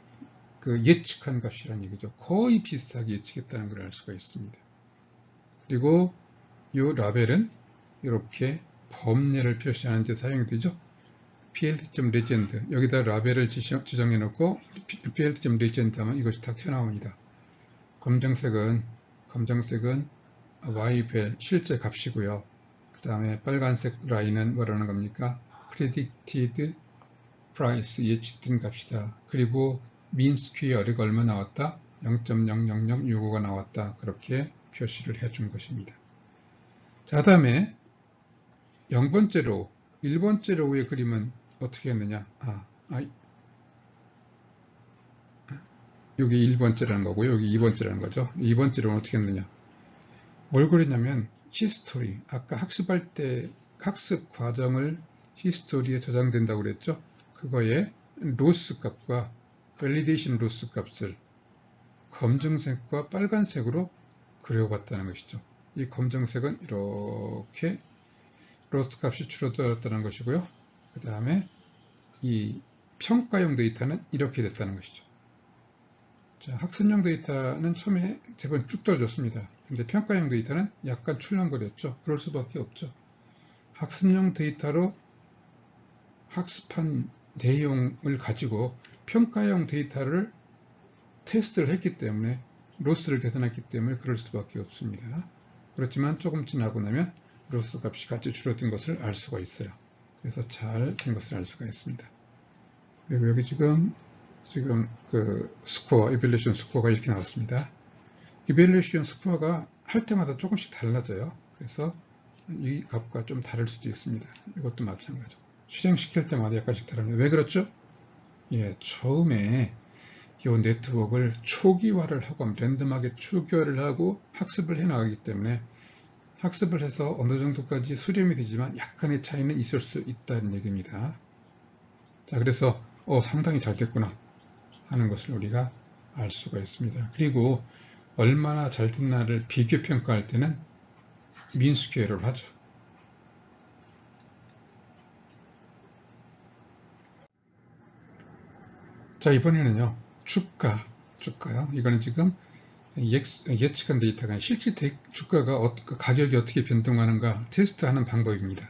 그 예측한 값이라는 얘기죠. 거의 비슷하게 예측했다는 걸 알 수가 있습니다. 그리고 이 라벨은 이렇게 범례를 표시하는 데 사용이 되죠. plt.legend 여기다 라벨을 지정해 놓고 plt.legend 하면 이것이 다 튀어나옵니다. 검정색은 yvel 실제 값이고요. 그 다음에 빨간색 라인은 뭐라는 겁니까? predicted price 예측된 값이다. 그리고 mean square가 얼마 나왔다? 0.00065가 나왔다. 그렇게 표시를 해준 것입니다. 자, 다음에 0번째 로우, 1번째 로우의 그림은 어떻게 했느냐? 여기 1번째라는 거고요. 여기 2번째라는 거죠. 2번째 로우는 어떻게 했느냐? 뭘 그랬냐면 히스토리, 아까 학습할 때 학습 과정을 히스토리에 저장된다고 그랬죠. 그거에 로스 값과 밸리데이션 로스 값을 검정색과 빨간색으로 그려봤다는 것이죠. 이 검정색은 이렇게 로스트 값이 줄어들었다는 것이고요. 그 다음에 이 평가용 데이터는 이렇게 됐다는 것이죠. 자, 학습용 데이터는 처음에 제법 쭉 떨어졌습니다. 근데 평가용 데이터는 약간 출렁거렸죠. 그럴 수밖에 없죠. 학습용 데이터로 학습한 내용을 가지고 평가용 데이터를 테스트를 했기 때문에 로스를 계산했기 때문에 그럴 수밖에 없습니다. 그렇지만 조금 지나고 나면 로스 값이 같이 줄어든 것을 알 수가 있어요. 그래서 잘 된 것을 알 수가 있습니다. 그리고 여기 지금 그 스코어, 이밸루에이션 스코어가 이렇게 나왔습니다. 이밸루에이션 스코어가 할 때마다 조금씩 달라져요. 그래서 이 값과 좀 다를 수도 있습니다. 이것도 마찬가지고 실행시킬 때마다 약간씩 다릅니다. 왜 그렇죠? 예, 처음에 이 네트워크를 초기화를 하고 랜덤하게 초기화를 하고 학습을 해 나가기 때문에 학습을 해서 어느 정도까지 수렴이 되지만 약간의 차이는 있을 수 있다는 얘기입니다. 자, 그래서 상당히 잘 됐구나 하는 것을 우리가 알 수가 있습니다. 그리고 얼마나 잘 됐나를 비교 평가할 때는 민스퀘어를 하죠. 자, 이번에는요, 주가요. 이거는 지금 예측한 데이터가 아니라 실제 주가가 가격이 어떻게 변동하는가 테스트하는 방법입니다.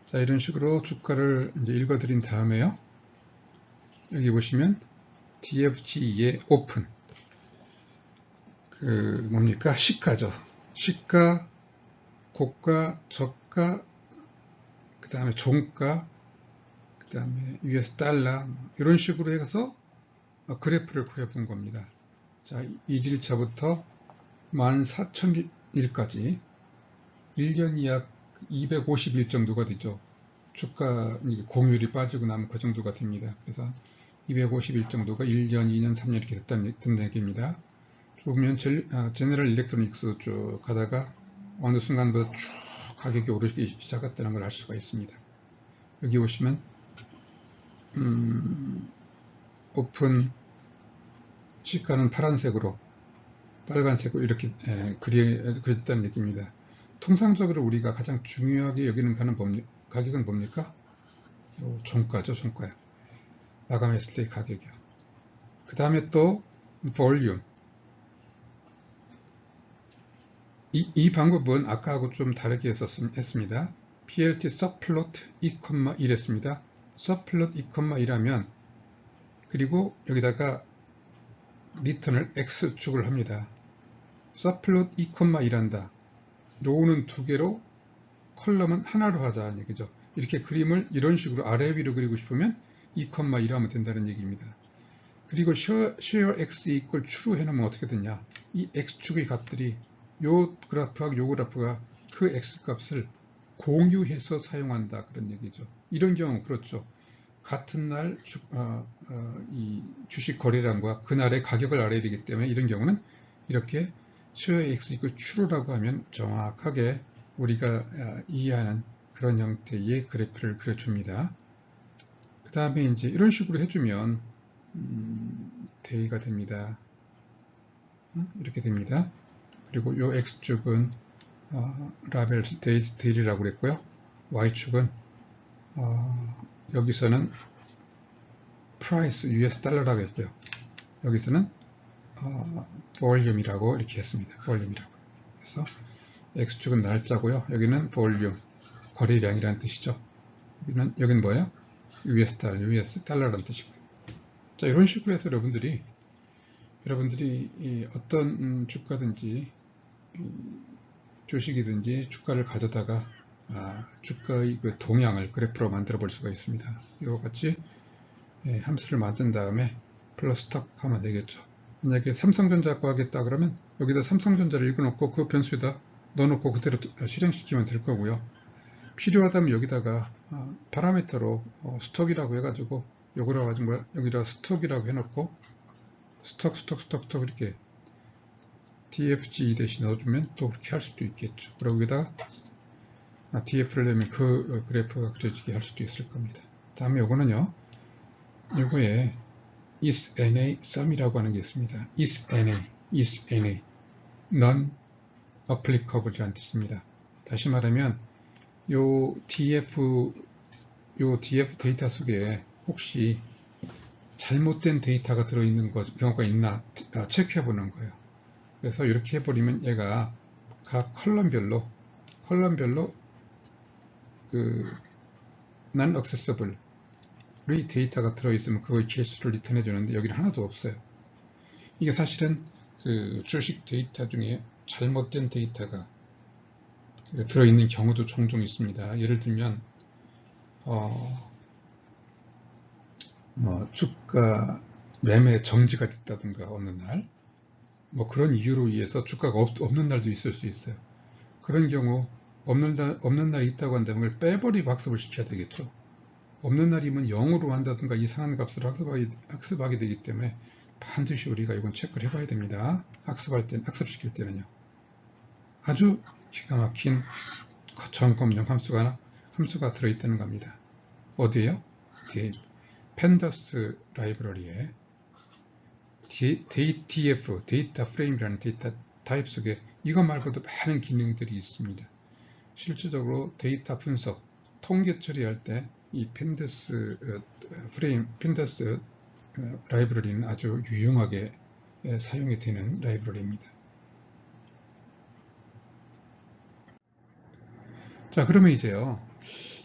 자, 이런 식으로 주가를 이제 읽어드린 다음에요. 여기 보시면 DFG의 오픈 뭡니까? 시가죠. 시가, 고가, 저가, 그 다음에 종가, 그 다음에 US 달러 이런 식으로 해서 그래프를 그려본 겁니다. 자, 1일차부터 14,000일까지 1년이 약 250일 정도가 되죠. 주가 공휴일이 빠지고 나면 그 정도가 됩니다. 그래서 250일 정도가 1년, 2년, 3년 이렇게 됐다는 얘기입니다. 보면 제너럴 일렉트로닉스 쭉 가다가 어느 순간부터 쭉 가격이 오르기 시작했다는 걸 알 수가 있습니다. 여기 보시면 오픈 시가는 파란색으로 빨간색으로 이렇게 그렸다는 얘기입니다. 통상적으로 우리가 가장 중요하게 여기는 가격은 뭡니까? 종가죠, 종가요. 마감했을 때의 가격이요. 그 다음에 또 볼륨. 이 방법은 아까하고 좀 다르게 했습니다. PLT subplot 2,1 했습니다. subplot 2,1하면 그리고 여기다가 리턴을 X축을 합니다. subplot 2,1 한다. 로우는 2개로 컬럼은 하나로 하자는 얘기죠. 이렇게 그림을 이런 식으로 아래 위로 그리고 싶으면 2,1 하면 된다는 얘기입니다. 그리고 share x equal true 해놓으면 어떻게 되냐? 이 x축의 값들이 요 그래프하고 요 그래프가 그 x값을 공유해서 사용한다 그런 얘기죠. 이런 경우 그렇죠. 같은 날 이 주식 거래량과 그날의 가격을 알아야 되기 때문에 이런 경우는 이렇게 share x equal true라고 하면 정확하게 우리가 이해하는 그런 형태의 그래프를 그려줍니다. 그 다음에 이제 이런 식으로 해주면 대의가 됩니다. 이렇게 됩니다. 그리고 요 X축은 라벨 데일이라고 그랬고요. Y축은 여기서는 price US 달러라고 했고요. 여기서는 볼륨이라고 이렇게 했습니다. 볼륨이라고. 그래서 X축은 날짜고요. 여기는 볼륨, 거래량이라는 뜻이죠. 여기는 뭐예요? US 달러라는 뜻이고요. 자, 이런 식으로 해서 여러분들이 어떤 주가든지 주식이든지 주가를 가져다가 주가의 그 동향을 그래프로 만들어 볼 수가 있습니다. 이와 같이 함수를 만든 다음에 플러스 탁 하면 되겠죠. 만약에 삼성전자 구하겠다 그러면 여기다 삼성전자를 읽어놓고 그 변수에다 넣어놓고 그대로 실행시키면 될 거고요. 필요하다면 여기다가 파라미터로 스톡이라고 해가지고 요거라 가지고 여기다 스톡이라고 해놓고 스톡 이렇게 DFG 대신 넣어주면 또 그렇게 할 수도 있겠죠. 그리고 여기다가 DF를 내면 그 그래프가 그려지게 할 수도 있을 겁니다. 다음에 요거는요. 요거에 is NA sum이라고 하는 게 있습니다. is NA non applicable이라는 뜻입니다. 다시 말하면 요 DF 데이터 속에 혹시 잘못된 데이터가 들어있는 경우가 있나 체크해 보는 거예요. 그래서 이렇게 해버리면 얘가 각 컬럼별로 그 non accessible의 데이터가 들어있으면 그거의 개수를 리턴해 주는데 여기는 하나도 없어요. 이게 사실은 그 주식 데이터 중에 잘못된 데이터가 들어있는 경우도 종종 있습니다. 예를 들면 주가 매매 정지가 됐다든가 어느 날 뭐 그런 이유로 인해서 주가가 없는 날도 있을 수 있어요. 그런 경우 없는 날이 있다고 한다면 그걸 빼버리고 학습을 시켜야 되겠죠. 없는 날이면 0으로 한다든가 이상한 값을 학습하게 되기 때문에 반드시 우리가 이건 체크를 해봐야 됩니다. 학습시킬 때는요. 아주 기가 막힌 점검용 함수가 들어있다는 겁니다. 어디에요? 펜더스 라이브러리에 DF, 데이터 프레임이라는 데이터 타입 속에 이거 말고도 많은 기능들이 있습니다. 실질적으로 데이터 분석, 통계 처리할 때 이 펜더스 라이브러리는 아주 유용하게 사용이 되는 라이브러리입니다. 자, 그러면 이제요.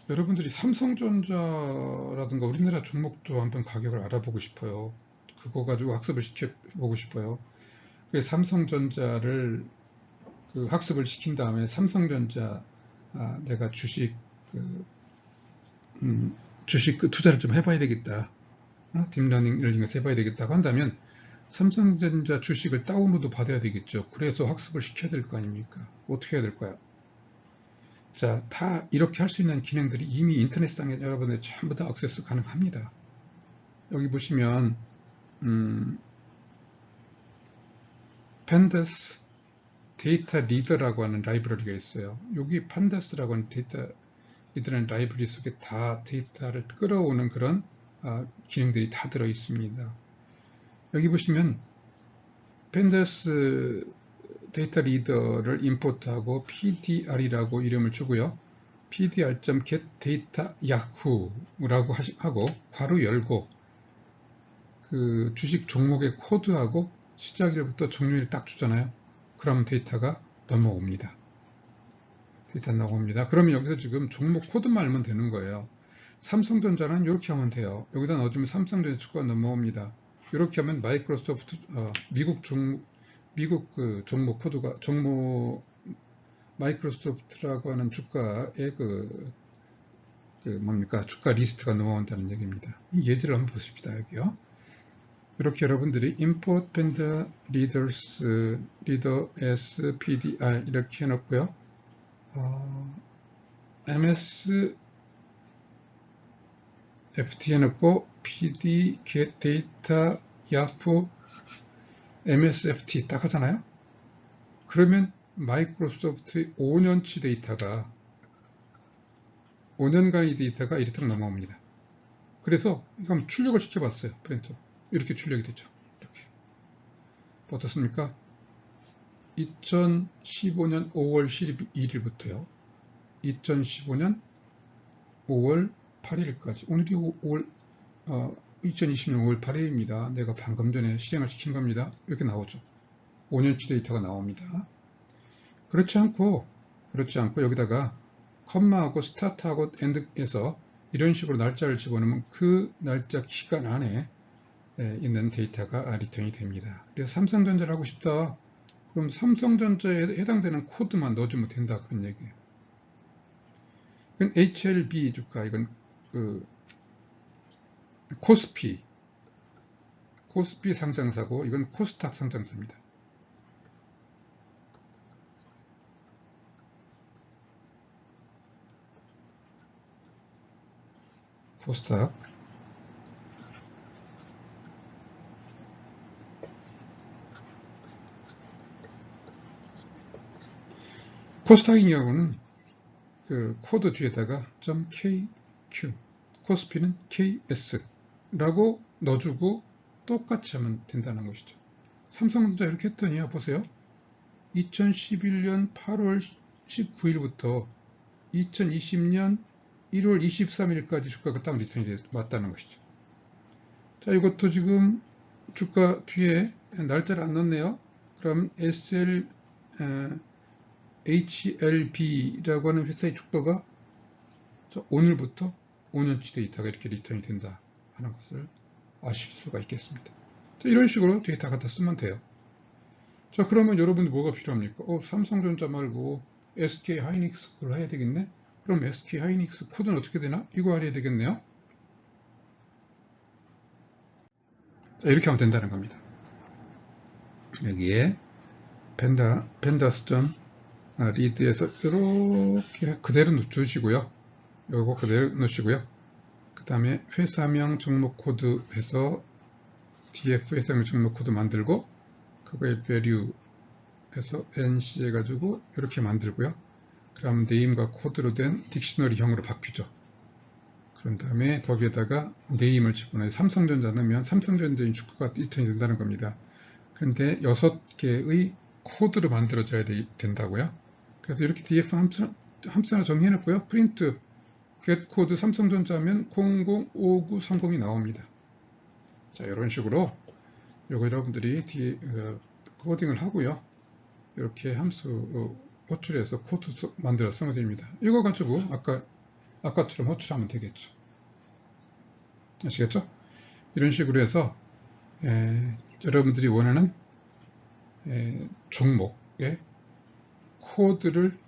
여러분들이 삼성전자라든가 우리나라 종목도 한번 가격을 알아보고 싶어요. 그거 가지고 학습을 시켜보고 싶어요. 그래서 삼성전자를 학습을 시킨 다음에 삼성전자 내가 주식 투자를 좀 해봐야 되겠다. 딥러닝을 해봐야 되겠다고 한다면 삼성전자 주식을 다운로드 받아야 되겠죠. 그래서 학습을 시켜야 될 거 아닙니까? 어떻게 해야 될까요? 자, 다 이렇게 할 수 있는 기능들이 이미 인터넷상에 여러분들 전부 다 액세스 가능합니다. 여기 보시면 펜더스 데이터 리더라고 하는 라이브러리가 있어요. 여기 펜더스라고 하는 데이터 리더라는 라이브러리 속에 다 데이터를 끌어오는 그런 기능들이 다 들어 있습니다. 여기 보시면 펜더스 데이터 리더를 임포트하고 pdr이라고 이름을 주고요. pdr.getDataYahoo라고 하고 괄호 열고 그 주식 종목의 코드하고 시작일부터 종료일 딱 주잖아요. 그러면 데이터가 넘어옵니다. 그러면 여기서 지금 종목 코드만 알면 되는 거예요. 삼성전자는 이렇게 하면 돼요. 여기다 넣어주면 삼성전자 주가가 넘어옵니다. 이렇게 하면 마이크로소프트 미국 그 종목 코드가 마이크로소프트라고 하는 주가의 주가 리스트가 넘어온다는 얘기입니다. 이 예제를 한번 보십시다. 여기요. 이렇게 여러분들이 import vendor leader s pdr 이렇게 해놓고요. ms ft 해놓고 pd get data yahoo msft 딱 하잖아요. 그러면 마이크로소프트의 5년치 데이터가 5년간의 데이터가 이렇게 넘어옵니다. 그래서 이거 한번 출력을 시켜봤어요. 프린터 이렇게 출력이 되죠. 이렇게 어떻습니까? 2015년 5월 12일부터요. 2015년 5월 8일까지 오늘이 2020년 5월 8일입니다. 내가 방금 전에 실행을 시킨 겁니다. 이렇게 나오죠. 5년치 데이터가 나옵니다. 그렇지 않고 여기다가 컴마하고 스타트하고 엔드에서 이런 식으로 날짜를 집어넣으면 그 날짜 기간 안에 있는 데이터가 리턴이 됩니다. 그래서 삼성전자를 하고 싶다. 그럼 삼성전자에 해당되는 코드만 넣어주면 된다. 그런 얘기예요. 이건 HLB 주가, 이건 코스피 상장사고, 이건 코스닥 상장사입니다. 코스닥. 코스닥의 경우는 그 코드 뒤에다가 .kq, 코스피는 ks라고 넣어주고 똑같이 하면 된다는 것이죠. 삼성전자 이렇게 했더니요, 보세요. 2011년 8월 19일부터 2020년 1월 23일까지 주가가 딱 리턴이 왔다는 것이죠. 자, 이것도 지금 주가 뒤에 날짜를 안 넣었네요. 그럼 HLB라고 하는 회사의 주가가 오늘부터 5년치 데이터가 이렇게 리턴이 된다 하는 것을 아실 수가 있겠습니다. 자, 이런 식으로 데이터 갖다 쓰면 돼요. 자, 그러면 여러분들 뭐가 필요합니까? 삼성전자 말고 SK하이닉스 걸 해야 되겠네? 그럼 SK하이닉스 코드는 어떻게 되나? 이거 알아야 되겠네요. 자, 이렇게 하면 된다는 겁니다. 여기에 벤다스점 리드에서 이렇게 그대로 넣어주시고요. 요거 그대로 넣으시고요. 그 다음에 회사명 종목 코드 해서 DF 회사명 종목 코드 만들고 그거에 value 해서 NC 해가지고 이렇게 만들고요. 그럼 네임과 코드로 된 딕셔너리형으로 바뀌죠. 그런 다음에 거기에다가 네임을 집어넣어요. 삼성전자 넣으면 삼성전자인 주가가 리턴이 된다는 겁니다. 그런데 6개의 코드로 만들어져야 된다고요. 그래서 이렇게 DF 함수 하나 정리해놓고요. 프린트 get 코드 삼성전자 하면 005930이 나옵니다. 자, 이런 식으로 요거 여러분들이 코딩을 하고요. 이렇게 함수 호출해서 코드 만들어 쓰면 됩니다. 이거 가지고 아까처럼 호출하면 되겠죠. 아시겠죠? 이런 식으로 해서 여러분들이 원하는 종목의 코드를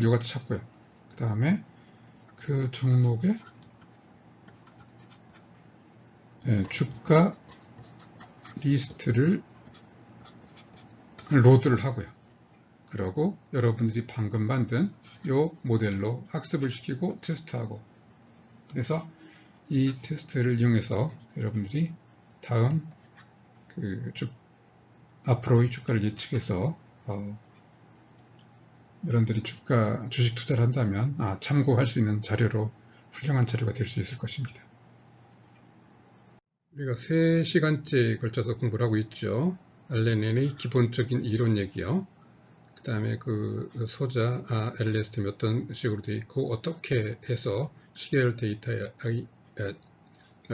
요같이 찾고요. 그 다음에 그 종목의 주가 리스트를 로드를 하고요. 그러고 여러분들이 방금 만든 요 모델로 학습을 시키고 테스트하고, 그래서 이 테스트를 이용해서 여러분들이 다음 앞으로의 주가를 예측해서 여러분들이 주식 투자를 한다면 참고할 수 있는 자료로 훌륭한 자료가 될 수 있을 것입니다. 우리가 3시간째 걸쳐서 공부를 하고 있죠. 알렌의 기본적인 이론 얘기요. 그 다음에 그 소자 LSTM이 어떤 식으로 되어 있고 어떻게 해서 시계열 데이터의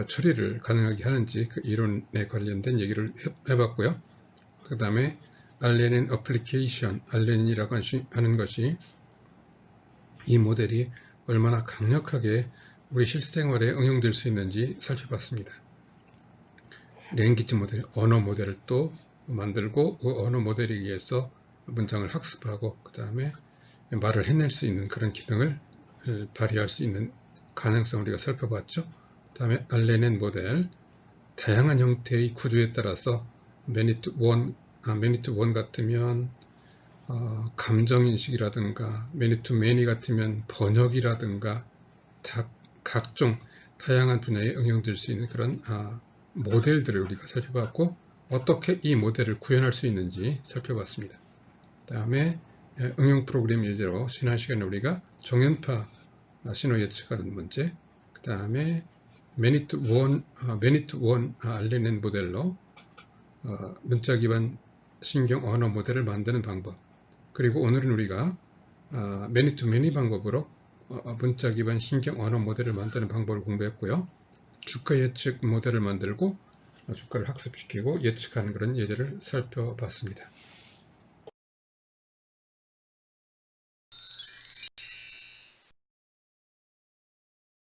처리를 가능하게 하는지 그 이론에 관련된 얘기를 해봤고요. 그 다음에 알렌 어플리케이션, 알렌이라고 하는 것이 이 모델이 얼마나 강력하게 우리 실생활에 응용될 수 있는지 살펴봤습니다. 랭귀지 모델, 언어 모델을 또 만들고 그 언어 모델에 의해서 문장을 학습하고 그 다음에 말을 해낼 수 있는 그런 기능을 발휘할 수 있는 가능성을 우리가 살펴봤죠. 그 다음에 알렌의 모델, 다양한 형태의 구조에 따라서 매니트 1 같으면 감정인식이라든가 매니투 매니 같으면 번역이라든가 각종 다양한 분야에 응용될 수 있는 그런 모델들을 우리가 살펴봤고 어떻게 이 모델을 구현할 수 있는지 살펴봤습니다. 그 다음에 응용 프로그램 예제로 지난 시간에 우리가 정연파 신호 예측하는 문제, 그 다음에 매니투 1 알렌 모델로 문자 기반 신경 언어 모델을 만드는 방법, 그리고 오늘은 우리가 매니투 매니 방법으로 문자 기반 신경 언어 모델을 만드는 방법을 공부했고요. 주가 예측 모델을 만들고 주가를 학습시키고 예측하는 그런 예제를 살펴봤습니다.